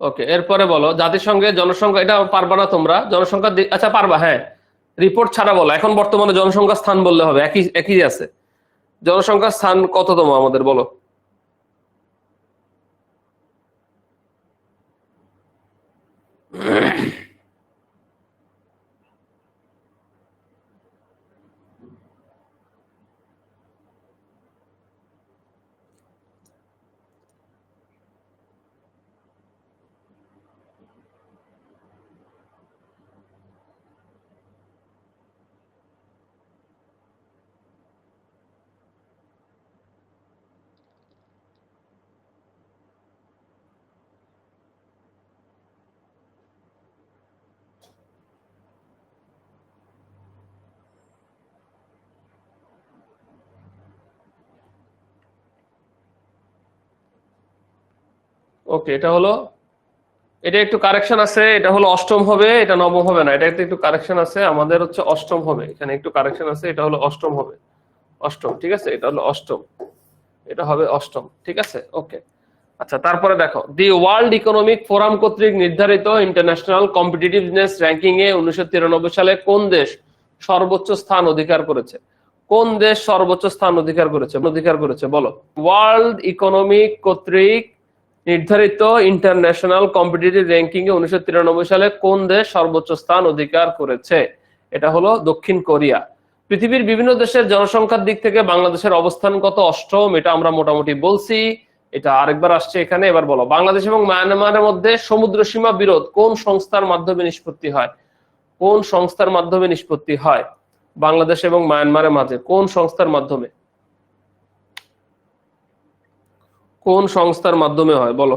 ওকে। এরপরে বলো জাতিসংঘের জনসংখ্যা, এটা পারবা না তোমরা, জনসংখ্যা আচ্ছা পারবা, হ্যাঁ রিপোর্ট ছাড়া বলো। এখন বর্তমানে জনসংখ্যা স্থান বললে হবে, একই একই আছে। জনসংখ্যার স্থান কততম আমাদের, বলো। ওকে, এটা হলো, এটা একটু কারেকশন আছে, এটা হলো অষ্টম হবে, এটা নবম হবে না, এটা একটু কারেকশন আছে। আমাদের হচ্ছে অষ্টম হবে, এখানে একটু কারেকশন আছে, এটা হলো অষ্টম হবে, অষ্টম। ঠিক আছে, এটা হলো অষ্টম, এটা হবে অষ্টম। ঠিক আছে, ওকে। আচ্ছা, তারপরে দেখো, দি ওয়ার্ল্ড ইকোনমিক ফোরাম কর্তৃক নির্ধারিত ইন্টারন্যাশনাল কম্পিটিটিভনেস র্যাঙ্কিং এ 1993 সালে কোন দেশ সর্বোচ্চ স্থান অধিকার করেছে? কোন দেশ সর্বোচ্চ স্থান অধিকার করেছে বলো। ওয়ার্ল্ড ইকোনমিক কর্তৃক নির্ধারিত ইন্টারন্যাশনাল কম্পিটিটিভ র্যাঙ্কিং এ 1993 সালে কোন দেশ সর্বোচ্চ স্থান অধিকার করেছে? এটা হলো দক্ষিণ কোরিয়া। পৃথিবীর বিভিন্ন দেশের জনসংখ্যার দিক থেকে বাংলাদেশের অবস্থান কত? অষ্টম, এটা আমরা মোটামুটি বলছি। এটা আরেকবার আসছে এখানে। এবার বলো বাংলাদেশ এবং মায়ানমারের মধ্যে সমুদ্র সীমা বিরোধ কোন সংস্থার মাধ্যমে নিষ্পত্তি হয়? কোন সংস্থার মাধ্যমে নিষ্পত্তি হয় বাংলাদেশ এবং মায়ানমারের মাঝে? কোন সংস্থার মাধ্যমে? কোন সংস্থার মাধ্যমে হয় বলো।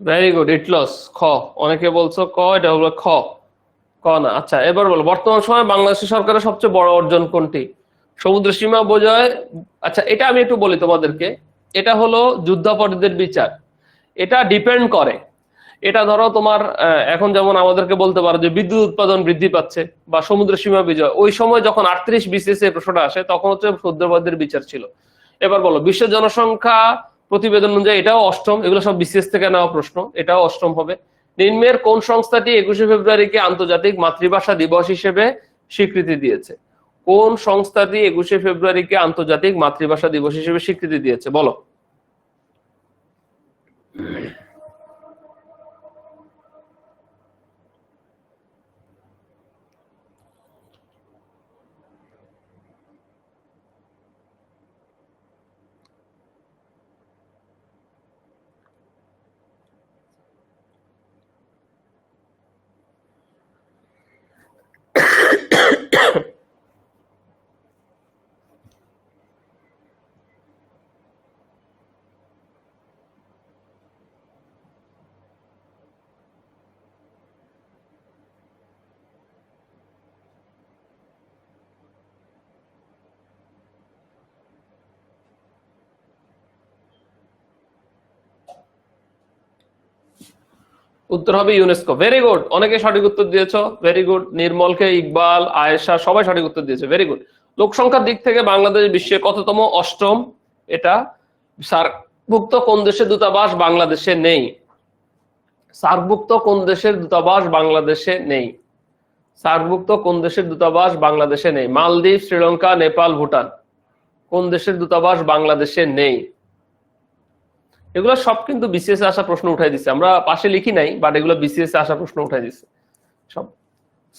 ভেরি গুড, ইটলস। খ, অনেকে বলছো ক, এটা হলো খ। ক না। আচ্ছা, এবার বলো বর্তমান সময়ে বাংলাদেশ সরকারের সবচেয়ে বড় অর্জন কোনটি? সমুদ্র সীমা বজায়। আচ্ছা, এটা আমি একটু বলি তোমাদেরকে, এটা হলো যুদ্ধাপরাধীদের বিচার। এটা ডিপেন্ড করে, এটা ধরো তোমার এখন যেমন আমাদেরকে বলতে পারো যে বিদ্যুৎ উৎপাদন বৃদ্ধি পাচ্ছে বা সমুদ্র সীমা বিজয়, ওই সময় যখন 38 বিসিএস এই প্রশ্নটা আসে তখন হচ্ছে সৌদ্রবাদের বিচার ছিল। এবার বলো বিশ্ব জনসংখ্যা প্রতিবেদন অনুযায়ী এটাও অষ্টম, এগুলো সব বিসিএস থেকে নেওয়া প্রশ্ন, এটাও অষ্টম হবে। নিম্নের কোন সংস্থাটি 21শে ফেব্রুয়ারিকে আন্তর্জাতিক মাতৃভাষা দিবস হিসেবে স্বীকৃতি দিয়েছে? কোন সংস্থাটি 21শে ফেব্রুয়ারিকে আন্তর্জাতিক মাতৃভাষা দিবস হিসেবে স্বীকৃতি দিয়েছে বলো? উত্তর হবে ইউনেস্কো। ভেরি গুড, অনেকে সঠিক উত্তর দিয়েছো, ভেরি গুড। নির্মলকে, ইকবাল, আয়েশা সবাই সঠিক উত্তর দিয়েছে, ভেরি গুড। লোক সংখ্যার দিক থেকে বাংলাদেশ বিশ্বে কততম? অষ্টম। এটা সার্কভুক্ত কোন দেশের দূতাবাস বাংলাদেশে নেই? সার্কভুক্ত কোন দেশের দূতাবাস বাংলাদেশে নেই? সার্কভুক্ত কোন দেশের দূতাবাস বাংলাদেশে নেই? মালদ্বীপ, শ্রীলঙ্কা, নেপাল, ভুটান। কোন দেশের দূতাবাস বাংলাদেশে নেই? এগুলো সব কিন্তু বিসিএস আসা প্রশ্ন উঠাই দিচ্ছে, আমরা পাশে লিখি নাই, বাট এগুলো বিসিএস আসা প্রশ্ন উঠাই দিচ্ছে সব।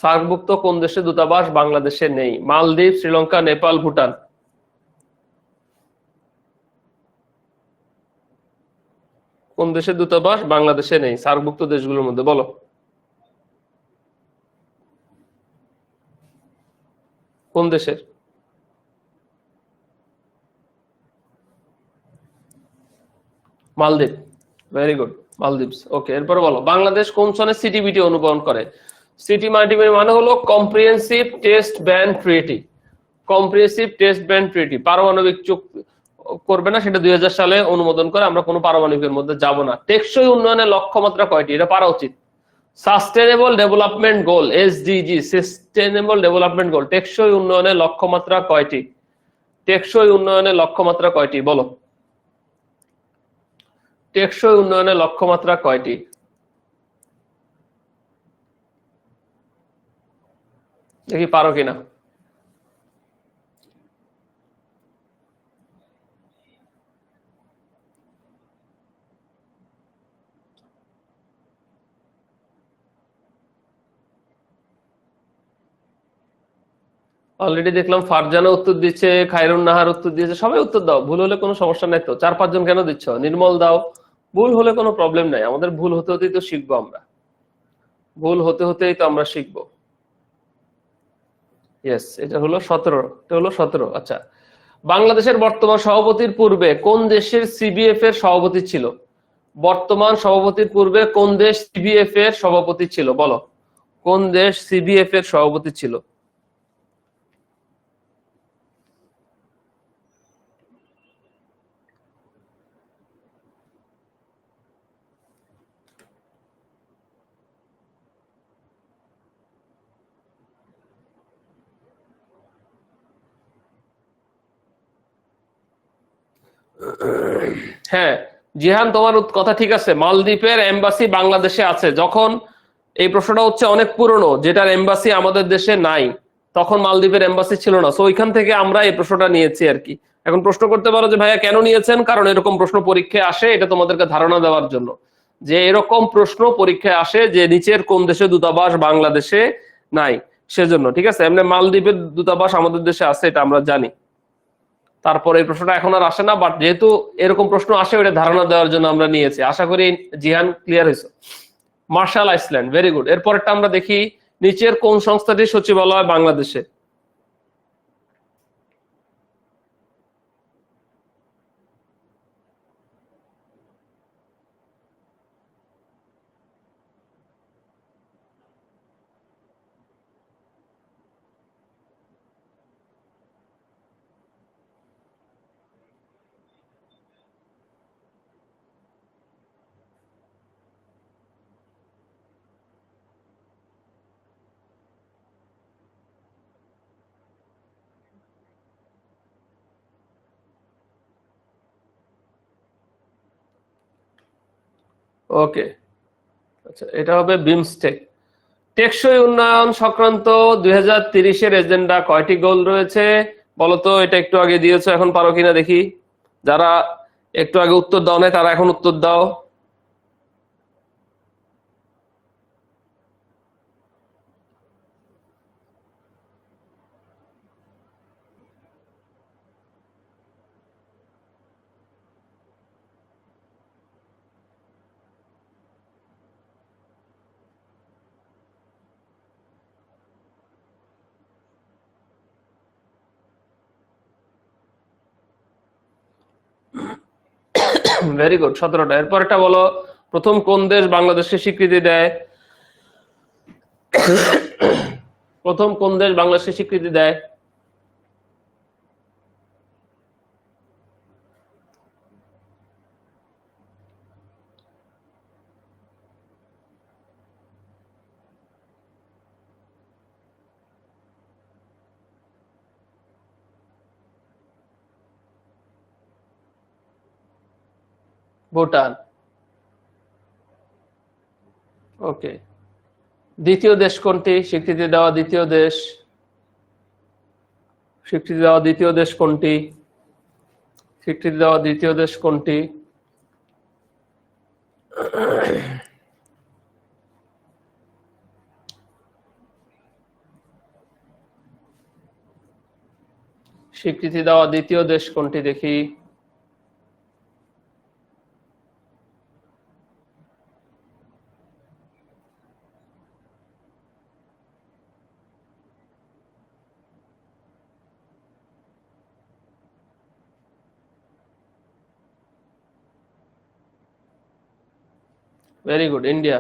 সার্কভুক্ত কোন দেশের দূতাবাস বাংলাদেশে নেই? মালদ্বীপ, শ্রীলঙ্কা, নেপাল, ভুটান। কোন দেশের দূতাবাস বাংলাদেশে নেই সার্কভুক্ত দেশগুলোর মধ্যে বলো? কোন দেশের? মালদ্বীপ, ভেরি গুড, মালদ্বীপস। ওকে, এরপরে বলো বাংলাদেশ কোন সনে সিটিবিটি অনুসরণ করে? সিটিবিটি মানে হলো comprehensive test ban treaty. Comprehensive test ban treaty, পারমাণবিক চুক্তি করবে না, সেটা 2000 সালে অনুমোদন করে, আমরা কোনো পারমাণবিকের মধ্যে যাব না। টেকসই উন্নয়নের লক্ষ্যমাত্রা কয়টি? এটা পারা উচিত। Sustainable development goal, SDG, sustainable development goal, টেকসই উন্নয়নের লক্ষ্যমাত্রা কয়টি? টেকসই উন্নয়নের লক্ষ্যমাত্রা কয়টি বলো? টেকসই উন্নয়নের লক্ষ্যমাত্রা কয়টি? দেখি পারো কিনা। অলরেডি দেখলাম ফারজানা উত্তর দিচ্ছে, খায়রুন নাহার উত্তর দিয়েছে, সবাই উত্তর দাও, ভুল হলে কোনো সমস্যা নাই তো। 4-5 জন কেন দিচ্ছ? নির্মল দাও। ভুল হলে কোনো প্রবলেম নাই, আমাদের ভুল হতে হতেই তো শিখবো আমরা, ভুল হতে হতেই তো আমরা শিখবো। ইয়েস, এটা হলো 17, এটা হলো 17। আচ্ছা, বাংলাদেশের বর্তমান সভাপতির পূর্বে কোন দেশের সিবিএফ এর সভাপতি ছিল? বর্তমান সভাপতির পূর্বে কোন দেশ সিবিএফ এর সভাপতি ছিল বলো? কোন দেশ সিবিএফ এর সভাপতি ছিল? হ্যাঁ, জিহান তোমার কথা ঠিক আছে, মালদ্বীপের এম্বাসি বাংলাদেশে আছে। যখন এই প্রশ্নটা হচ্ছে অনেক পুরনো, যেটার এম্বাসি আমাদের দেশে নাই, তখন মালদ্বীপের এম্বাসি ছিল না, সো ওইখান থেকে আমরা এই প্রশ্নটা নিয়েছি আর কি। এখন প্রশ্ন করতে পারো যে ভাইয়া কেন নিয়েছেন, কারণ এরকম প্রশ্ন পরীক্ষায় আসে, এটা তোমাদেরকে ধারণা দেওয়ার জন্য যে এরকম প্রশ্ন পরীক্ষায় আসে যে নিচের কোন দেশে দূতাবাস বাংলাদেশে নাই, সেজন্য। ঠিক আছে, এমনি মালদ্বীপের দূতাবাস আমাদের দেশে আছে, এটা আমরা জানি। তারপরে এই প্রশ্নটা এখন আর আসে না, বাট যেহেতু এরকম প্রশ্ন আসে, ওটা ধারণা দেওয়ার জন্য আমরা নিয়েছি। আশা করি জিহান ক্লিয়ার হয়েছে। Marshall Island, very good. এরপরটা আমরা দেখি, নিচের কোন সংস্থাটির সচিবালয় বাংলাদেশে? ওকে, আচ্ছা এটা হবে বিমস্টেক। টেকসই উন্নয়ন সংক্রান্ত 2030-এর এজেন্ডা কয়টি গোল রয়েছে বলতো? এটা একটু আগে দিয়েছো, এখন পারো কিনা দেখি। যারা একটু আগে উত্তর দাও না তারা এখন উত্তর দাও। ভেরি গুড, 17টা। এরপরটা বলো, প্রথম কোন দেশ বাংলাদেশকে স্বীকৃতি দেয়? প্রথম কোন দেশ বাংলাদেশকে স্বীকৃতি দেয়? ভুটান। ওকে, দ্বিতীয় দেশ কোনটি স্বীকৃতি দেওয়া দ্বিতীয় দেশ? স্বীকৃতি দেওয়া দ্বিতীয় দেশ কোনটি? স্বীকৃতি দেওয়া দ্বিতীয় দেশ কোনটি? স্বীকৃতি দেওয়া দ্বিতীয় দেশ কোনটি দেখি? Very good, India.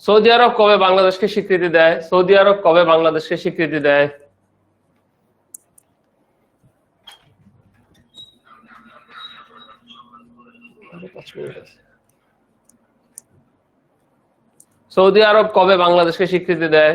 সৌদি আরব কবে বাংলাদেশকে স্বীকৃতি দেয়? সৌদি আরব কবে বাংলাদেশকে স্বীকৃতি দেয়? সৌদি আরব কবে বাংলাদেশকে স্বীকৃতি দেয়?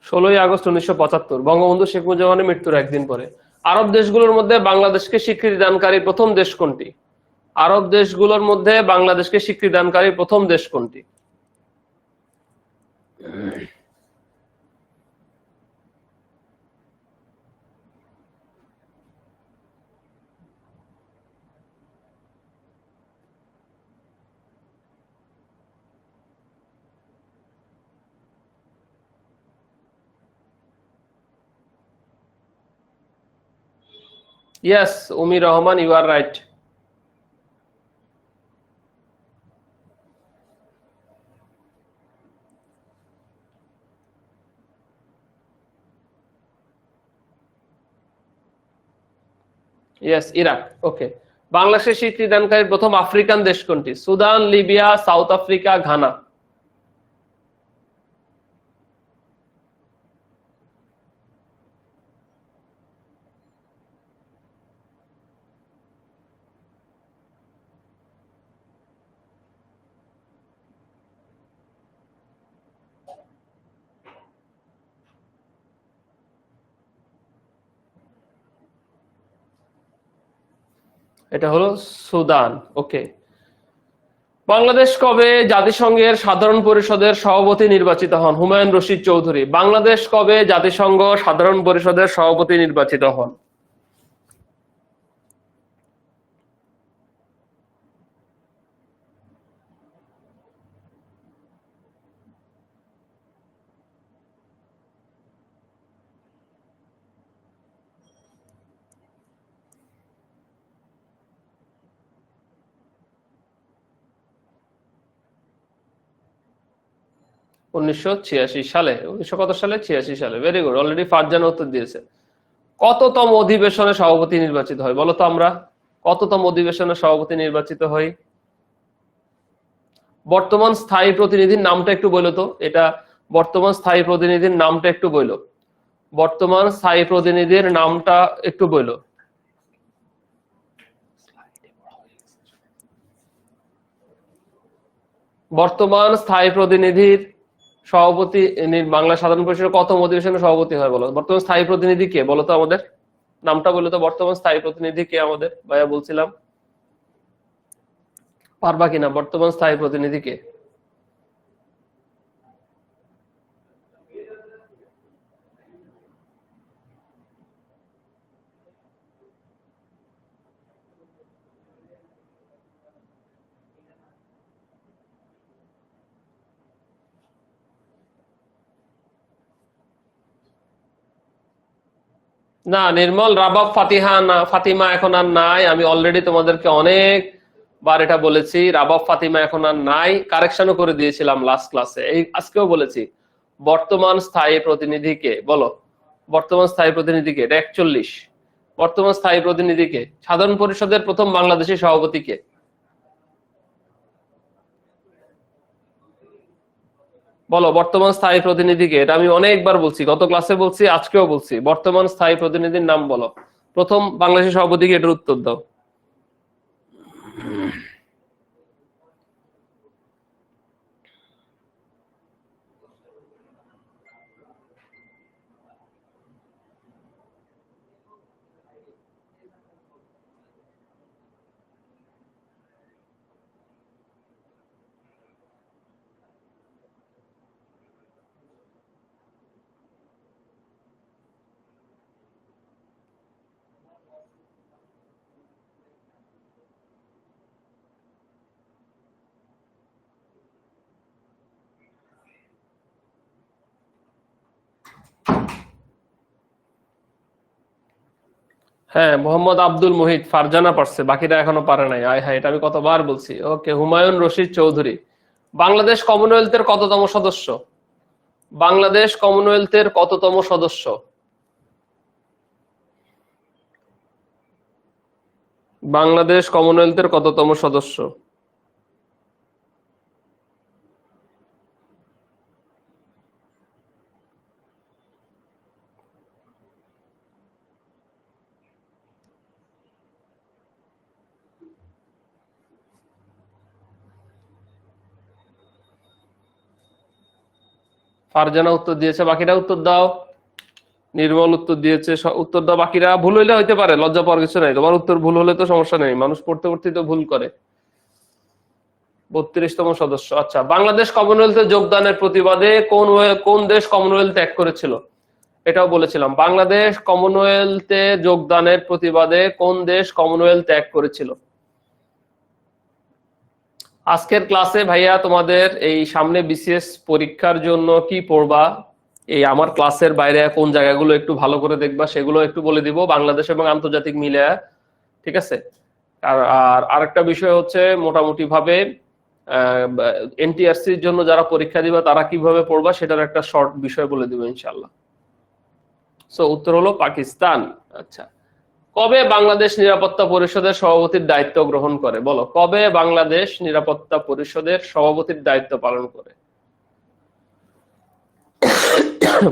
ষোলোই আগস্ট 1975, বঙ্গবন্ধু শেখ মুজিবুর মৃত্যুর একদিন পরে। আরব দেশগুলোর মধ্যে বাংলাদেশকে স্বীকৃতি দানকারী প্রথম দেশ কোনটি? আরব দেশগুলোর মধ্যে বাংলাদেশকে স্বীকৃতি দানকারী প্রথম দেশ কোনটি? Yes, Umi Rahman, you are right. Yes, Iraq. Okay, বাংলাদেশের স্বীকৃতি দানকারী প্রথম আফ্রিকান দেশ কোনটি? Sudan, Libya, South Africa, Ghana. এটা হলো সুদান। ওকে, বাংলাদেশ কবে জাতিসংঘের সাধারণ পরিষদের সভাপতি নির্বাচিত হন? হুমায়ুন রশিদ চৌধুরী। বাংলাদেশ কবে জাতিসংঘ সাধারণ পরিষদের সভাপতি নির্বাচিত হন? উনিশশো সালে। 1900 কত সালে? 86 সালে। ভেরি গুড, অলরেডি ফারজান উত্তর দিয়েছে। কততম অধিবেশনে সভাপতি নির্বাচিত হয় বলো তো? আমরা কততম অধিবেশনে সভাপতি নির্বাচিত হই? বর্তমান স্থায়ী প্রতিনিধির নামটা একটু বলো তো, এটা বর্তমান স্থায়ী প্রতিনিধির নামটা একটু বলো, বর্তমান স্থায়ী প্রতিনিধির নামটা একটু বলো। বর্তমান স্থায়ী প্রতিনিধির সভাপতি বাংলা সাধারণ পরিষদের কত অধিবেশনের সভাপতি হয় বলো? বর্তমান স্থায়ী প্রতিনিধি কে বলো তো আমাদের, নামটা বলো তো, বর্তমান স্থায়ী প্রতিনিধি কে আমাদের? ভাইয়া বলছিলাম, পারবা কিনা? বর্তমান স্থায়ী প্রতিনিধি কে? না নির্মল, রাবাব ফাতিহা না, ফাতিমা এখন আর নাই। আমি অলরেডি তোমাদেরকে অনেক বার এটা বলেছি, রাবাব ফাতিমা এখন আর নাই, কারেকশনও করে দিয়েছিলাম লাস্ট ক্লাসে, এই আজকেও বলেছি। বর্তমান স্থায়ী প্রতিনিধিকে বলো, বর্তমান স্থায়ী প্রতিনিধিকে, এটা 41। বর্তমান স্থায়ী প্রতিনিধিকে, সাধারণ পরিষদের প্রথম বাংলাদেশি সভাপতি কে? বলো বর্তমান স্থায়ী প্রতিনিধিকে, এটা আমি অনেকবার বলছি, গত ক্লাসে বলছি, আজকেও বলছি, বর্তমান স্থায়ী প্রতিনিধির নাম বলো, প্রথম বাংলাদেশি সভাপতিকে, এটার উত্তর দাও। হ্যাঁ, মোহাম্মদ আব্দুল মুহিত, ফারজানা পারছে, বাকিরা এখনো পারে নাই। আয় হ্যাঁ, এটা আমি কতবার বলছি। ওকে, হুমায়ুন রশিদ চৌধুরী। বাংলাদেশ কমনওয়েলথের কততম সদস্য? বাংলাদেশ কমনওয়েলথের কততম সদস্য? বাংলাদেশ কমনওয়েলথের কততম সদস্য? ফারজানা উত্তর দিয়েছে, বাকিরা উত্তর দাও। নির্মল উত্তর দিয়েছে, উত্তর দাও। বাকিরা ভুল হইলে হইতে পারে, লজ্জা পাওয়ার কিছু নাই, তোমার উত্তর ভুল হলে তো সমস্যা নেই, মানুষ পড়তে পড়তে তো ভুল করে। 32তম সদস্য। আচ্ছা, বাংলাদেশ কমনওয়েলথে যোগদানের প্রতিবাদে কোন দেশ কমনওয়েলথ ত্যাগ করেছিল? এটাও বলেছিলাম, বাংলাদেশ কমনওয়েলথে যোগদানের প্রতিবাদে কোন দেশ কমনওয়েলথ ত্যাগ করেছিল? আজকের ক্লাসে ভাইয়া তোমাদের এই সামনে বিসিএস পরীক্ষার জন্য কি পড়বা, এই আমার ক্লাসের বাইরে কোন জায়গাগুলো একটু ভালো করে দেখবা সেগুলো একটু বলে দিব, বাংলাদেশ এবং আন্তর্জাতিক মিলে, ঠিক আছে? আর আরেকটা বিষয় হচ্ছে মোটামুটি ভাবে এনটিআরসির জন্য যারা পরীক্ষা দিবা তারা কিভাবে পড়বা সেটার একটা শর্ট বিষয় বলে দিব ইনশাআল্লাহ। সো উত্তর হলো পাকিস্তান। আচ্ছা, কবে বাংলাদেশ নিরাপত্তা পরিষদের সভাপতির দায়িত্ব গ্রহণ করে? বলো, কবে বাংলাদেশ নিরাপত্তা পরিষদের সভাপতির দায়িত্ব পালন করে?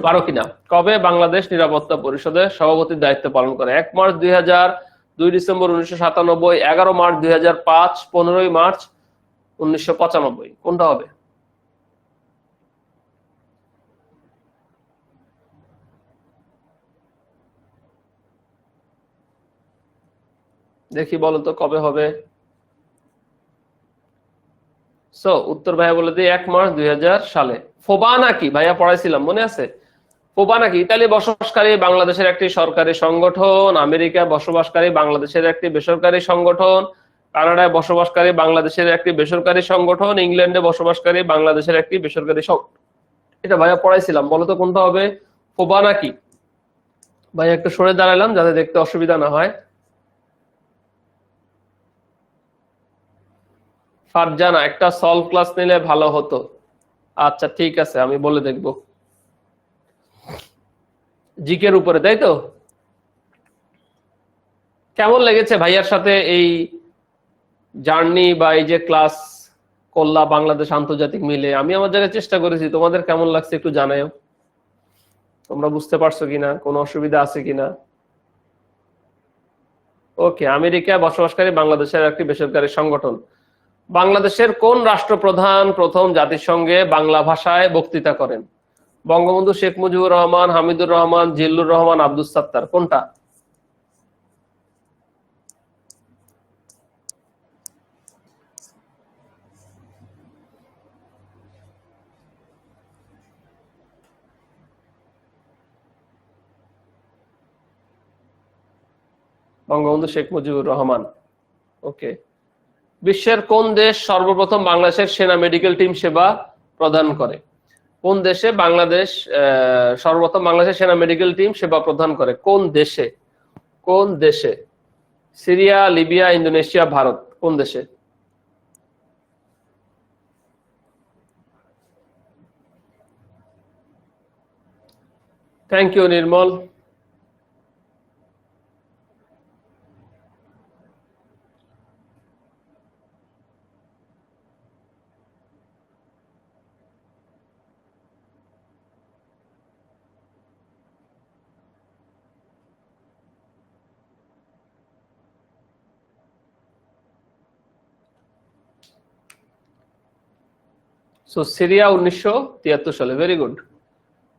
পারো কিনা? কবে বাংলাদেশ নিরাপত্তা পরিষদের সভাপতির দায়িত্ব পালন করে? 1 মার্চ 2000, 2 ডিসেম্বর 1997, 11 মার্চ 2005, 15 মার্চ 1995, কোনটা হবে? দেখি বলো তো কবে হবে। সো উত্তর ভাইয়া বলে দিই 1 মার্চ 2000 সালে। ফোবানা কি ভাইয়া পড়াইছিলাম, মনে আছে? ফোবানা কি? ইতালি বসবাসকারী বাংলাদেশের একটি সরকারি সংগঠন, আমেরিকায় বসবাসকারী বাংলাদেশের একটি বেসরকারি সংগঠন, কানাডায় বসবাসকারী বাংলাদেশের একটি বেসরকারি সংগঠন, ইংল্যান্ডে বসবাসকারী বাংলাদেশের একটি বেসরকারি সংগঠন। এটা ভাইয়া পড়াইছিলাম, বলো তো কোনটা হবে? ফোবানা কি? ভাইয়া একটু সরে দাঁড়ালাম যাতে দেখতে অসুবিধা না হয়। ফারজানা, একটা সলভ ক্লাস নিলে ভালো হতো। আচ্ছা ঠিক আছে, আমি বলে দেখবো। জিকের উপরে, তাই তো? কেমন লেগেছে ভাইয়ার সাথে এই জার্নি বা এই যে ক্লাস করলা বাংলাদেশ আন্তর্জাতিক মিলে। আমি আমার জায়গায় চেষ্টা করেছি, তোমাদের কেমন লাগছে একটু জানাও, তোমরা বুঝতে পারছো কিনা, কোনো অসুবিধা আছে কিনা। ওকে, আমেরিকা বসবাসকারী বাংলাদেশের একটি বেসরকারি সংগঠন। বাংলাদেশের কোন রাষ্ট্রপ্রধান প্রথম জাতিসংঘে বাংলা ভাষায় বক্তৃতা করেন? বঙ্গবন্ধু শেখ মুজিবুর রহমান, হামিদুর রহমান, জিল্লুর রহমান, আব্দুস সাত্তার, কোনটা? বঙ্গবন্ধু শেখ মুজিবুর রহমান। ওকে। বিশ্বের কোন দেশ সর্বপ্রথম বাংলাদেশের সেনা মেডিকেল টিম সেবা প্রদান করে? কোন দেশে বাংলাদেশ সর্বপ্রথম বাংলাদেশের সেনা মেডিকেল টিম সেবা প্রদান করে? কোন দেশে? কোন দেশে? সিরিয়া, লিবিয়া, ইন্দোনেশিয়া, ভারত, কোন দেশে? Thank you Nirmal. So Syria 1973 সালে। Very good.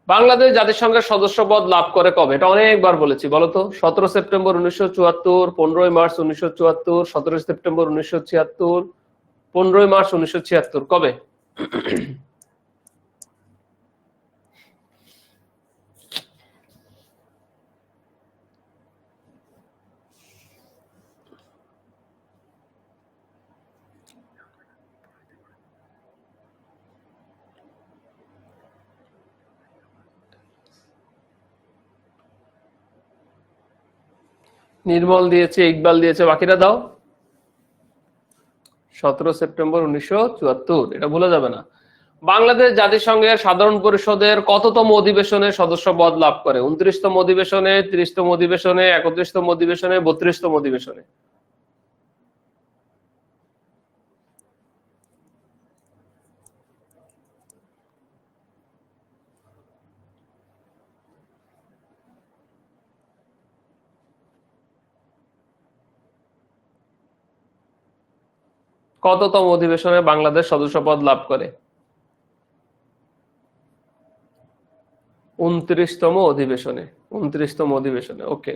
বাংলাদেশ জাতিসংঘের সদস্যপদ লাভ করে কবে? এটা অনেকবার বলেছি, বলতো। 17 সেপ্টেম্বর 1974, 15 মার্চ 1974, 17 সেপ্টেম্বর 1976, 15 মার্চ 1976, কবে? নির্মল দিয়েছে, ইকবাল দিয়েছে, বাকিরা দাও। 17 সেপ্টেম্বর 1974, এটা ভুলে যাবে না। বাংলাদেশ জাতিসংঘের সাধারণ পরিষদের কততম অধিবেশনে সদস্যপদ লাভ করে? 29তম অধিবেশনে, 30তম অধিবেশনে, 31তম অধিবেশনে, 32তম অধিবেশনে? কততম অধিবেশনে বাংলাদেশ সদস্যপদ লাভ করে? 29তম অধিবেশনে। 29তম অধিবেশনে। ওকে।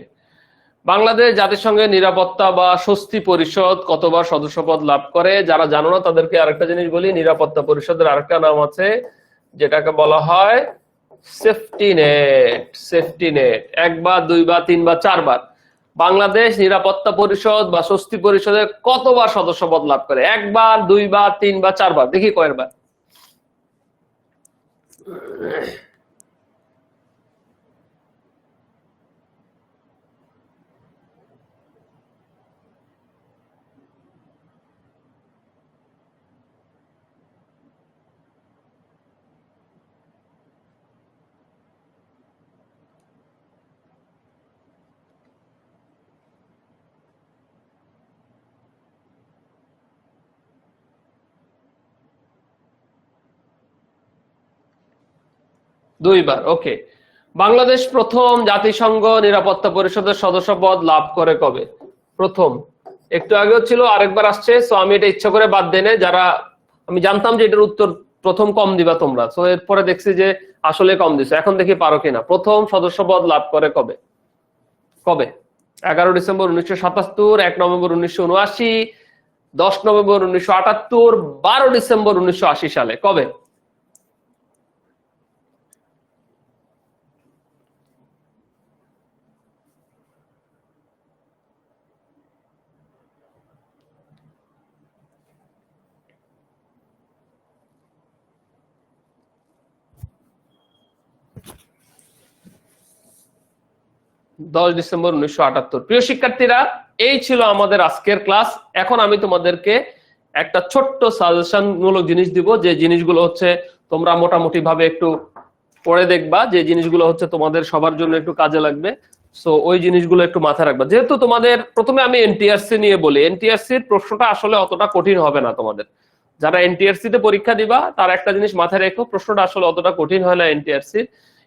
বাংলাদেশ জাতিসংঘের নিরাপত্তা বা স্বস্তি পরিষদ কতবার সদস্যপদ লাভ করে? যারা জানো না তাদেরকে আরেকটা জিনিস বলি, নিরাপত্তা পরিষদের আরেকটা নাম আছে যেটাকে বলা হয় সেফটি নেট। Safety net. একবার, দুইবার, তিনবার, চারবার। বাংলাদেশ নিরাপত্তা পরিষদ বা স্বস্তি পরিষদে কতবার সদস্যপদ লাভ করে? একবার, দুইবার, তিনবার, চারবার? দেখি কয়েকবার। দুইবার। ওকে। বাংলাদেশ প্রথম জাতিসংঘ নিরাপত্তা পরিষদের সদস্যপদ লাভ করে কবে? প্রথম একটু আগেও ছিল, আরেকবার আসছে। সো আমি এটা ইচ্ছা করে বাদ দেনে, যারা আমি জানতাম যে এটার উত্তর প্রথম কম দিবা তোমরা, সো এরপরে দেখছি যে আসলে কম দিছো। এখন দেখি পারো কিনা। প্রথম সদস্যপদ লাভ করে কবে? কবে? 11 ডিসেম্বর 1977, 1 নভেম্বর 1979, 10 নভেম্বর 1978, 12 ডিসেম্বর 1980 সালে, কবে? দশ ডিসেম্বর 1978। প্রিয় শিক্ষার্থীরা, এই ছিল আমাদের আজকের ক্লাস। এখন আমি তোমাদেরকে একটা ছোট্ট সাজেশন মূলক জিনিস দিব, যে জিনিসগুলো হচ্ছে তোমরা মোটামুটি ভাবে একটু পড়ে দেখবা, যে জিনিসগুলো হচ্ছে তোমাদের সবার জন্য একটু কাজে লাগবে। সো ওই জিনিসগুলো একটু মাথায় রাখবা। যেহেতু তোমাদের প্রথমে আমি এনটিআরসি নিয়ে বলি, এনটিআরসির প্রশ্নটা আসলে অতটা কঠিন হবে না তোমাদের। যারা এনটিআরসি তে পরীক্ষা দিবা তার একটা জিনিস মাথায় রেখো, প্রশ্নটা আসলে অতটা কঠিন হয় না।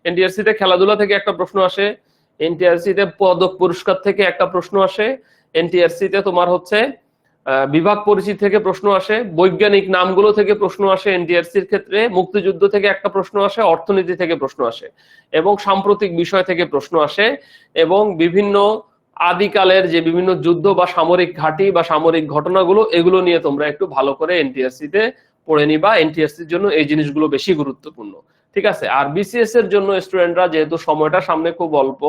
এনটিআরসি তে খেলাধুলা থেকে একটা প্রশ্ন আসে, এনটিআরসি তে পদক পুরস্কার থেকে একটা প্রশ্ন আসে, এনটিআরসি তে তোমার হচ্ছে বিভাগ পরিচিতি থেকে প্রশ্ন আসে, বৈজ্ঞানিক নামগুলো থেকে প্রশ্ন আসে, এনটিআরসির ক্ষেত্রে মুক্তিযুদ্ধ থেকে একটা প্রশ্ন আসে, অর্থনীতি থেকে প্রশ্ন আসে, এবং সাম্প্রতিক বিষয় থেকে প্রশ্ন আসে, এবং বিভিন্ন আদিকালের যে বিভিন্ন যুদ্ধ বা সামরিক ঘাঁটি বা সামরিক ঘটনাগুলো এগুলো নিয়ে তোমরা একটু ভালো করে এনটিআরসি তে পড়ে নিবা। এনটিআরসির জন্য এই জিনিসগুলো বেশি গুরুত্বপূর্ণ, ঠিক আছে? আর বিসিএস এর জন্য স্টুডেন্টরা যেহেতু সময়টা সামনে খুব অল্প,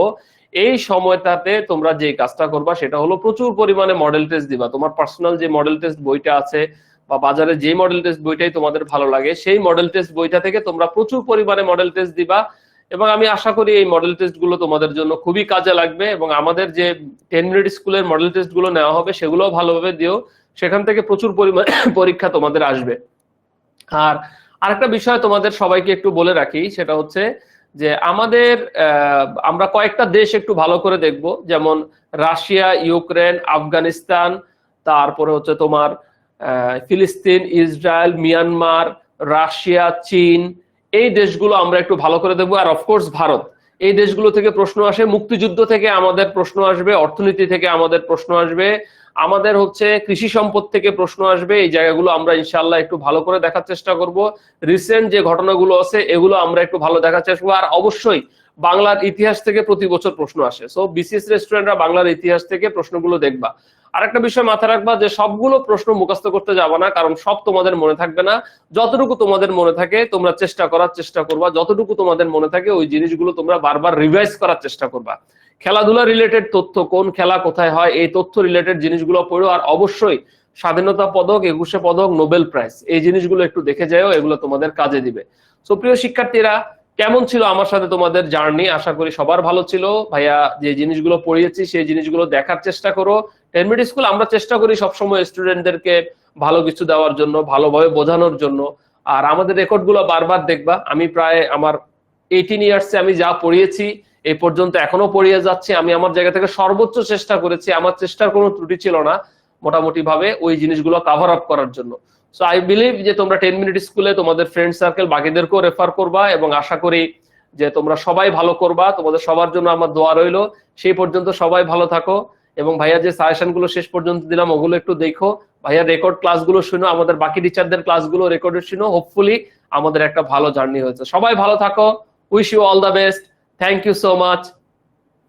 এই সময়টাতে তোমরা যে কাজটা করবা সেটা হলো প্রচুর পরিমাণে মডেল টেস্ট দিবা। তোমার পার্সোনাল যে মডেল টেস্ট বইটা আছে বা বাজারে যে মডেল টেস্ট বইটাই তোমাদের ভালো লাগে সেই মডেল টেস্ট বইটা থেকে তোমরা প্রচুর পরিমাণে মডেল টেস্ট দিবা, এবং আমি আশা করি এই মডেল টেস্ট গুলো তোমাদের জন্য খুবই কাজে লাগবে। এবং আমাদের যে 10 মিনিট স্কুলের মডেল টেস্ট গুলো নেওয়া হবে সেগুলোও ভালোভাবে দিও, সেখান থেকে প্রচুর পরিমাণে পরীক্ষা তোমাদের আসবে। আর আরেকটা বিষয় তোমাদের সবাইকে একটু বলে রাখি, সেটা হচ্ছে যে আমাদের আমরা কয়েকটা দেশ একটু ভালো করে দেখব, যেমন রাশিয়া, ইউক্রেন, আফগানিস্তান, তারপরে হচ্ছে তোমার ফিলিস্তিন, ইসরায়েল, মিয়ানমার, রাশিয়া, চীন, এই দেশগুলো আমরা একটু ভালো করে দেখবো। আর অফকোর্স ভারত, এই দেশগুলো থেকে প্রশ্ন আসে, মুক্তিযুদ্ধ থেকে আমাদের প্রশ্ন আসবে, অর্থনীতি থেকে আমাদের প্রশ্ন আসবে, আমাদের হচ্ছে কৃষি সম্পদ থেকে প্রশ্ন আসবে। এই জায়গাগুলো আমরা ইনশাআল্লাহ একটু ভালো করে দেখার চেষ্টা করব। রিসেন্ট যে ঘটনাগুলো আছে এগুলো আমরা একটু ভালো দেখার চেষ্টা করবো। আর অবশ্যই বাংলার ইতিহাস থেকে প্রতি বছর প্রশ্ন আসে, সো বিসিএস স্টুডেন্টরা বাংলার ইতিহাস থেকে প্রশ্নগুলো দেখবা। আরেকটা বিষয় মাথায় রাখবা যে সবগুলো প্রশ্ন মুখস্থ করতে যাবা না, কারণ সব তোমাদের মনে থাকবে না। যতটুকু তোমাদের মনে থাকে তোমরা করার চেষ্টা করবা, যতটুকু তোমাদের মনে থাকে ওই জিনিসগুলো তোমরা বারবার রিভাইজ করার চেষ্টা করবা। খেলাধুলা রিলেটেড তথ্য, কোন খেলা কোথায় হয়, এই তথ্য রিলেটেড জিনিসগুলো পড়ো। আর অবশ্যই স্বাধীনতা পদক, 21শে পদক, নোবেল প্রাইজ, এই জিনিসগুলো একটু দেখে যাও, এগুলো তোমাদের কাজে দিবে। সো প্রিয় শিক্ষার্থীরা, কেমন ছিল আমার সাথে তোমাদের জার্নি? আশা করি সবার ভালো ছিল। ভাইয়া যে জিনিসগুলো পড়িয়েছি সেই জিনিসগুলো দেখার চেষ্টা করো। 10 মিনিট স্কুল আমরা চেষ্টা করি সবসময় স্টুডেন্টদেরকে ভালো কিছু দেওয়ার জন্য, ভালোভাবে বোঝানোর জন্য। আর আমাদের রেকর্ডগুলো বারবার দেখবা। আমি প্রায় আমার 18 ইয়ার্সে আমি যা পড়িয়েছি এই পর্যন্ত এখনো পড়িয়ে যাচ্ছি। আমি আমার জায়গা থেকে সর্বোচ্চ চেষ্টা করেছি, আমার চেষ্টার কোনো ত্রুটি ছিল না মোটামুটি ভাবে ওই জিনিসগুলো কভার আপ করার জন্য। সো আই বিলিভ যে তোমরা 10 মিনিট স্কুলে তোমাদের ফ্রেন্ড সার্কেল বাকিদেরকেও রেফার করবা, এবং আশা করি যে তোমরা সবাই ভালো করবা। তোমাদের সবার জন্য আমার দোয়া রইলো। সেই পর্যন্ত সবাই ভালো থাকো, এবং ভাইয়া যে সাজেশন গুলো শেষ পর্যন্ত দিলাম ওগুলো একটু দেখো, ভাইয়া রেকর্ড ক্লাসগুলো শুনো, আমাদের বাকি টিচারদের ক্লাসগুলো রেকর্ডে শুনো। হোপফুলি আমাদের একটা ভালো জার্নি হয়েছে। সবাই ভালো থাকো, wish you all the best, thank you so much,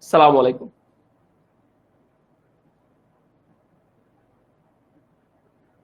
আসসালামু আলাইকুম।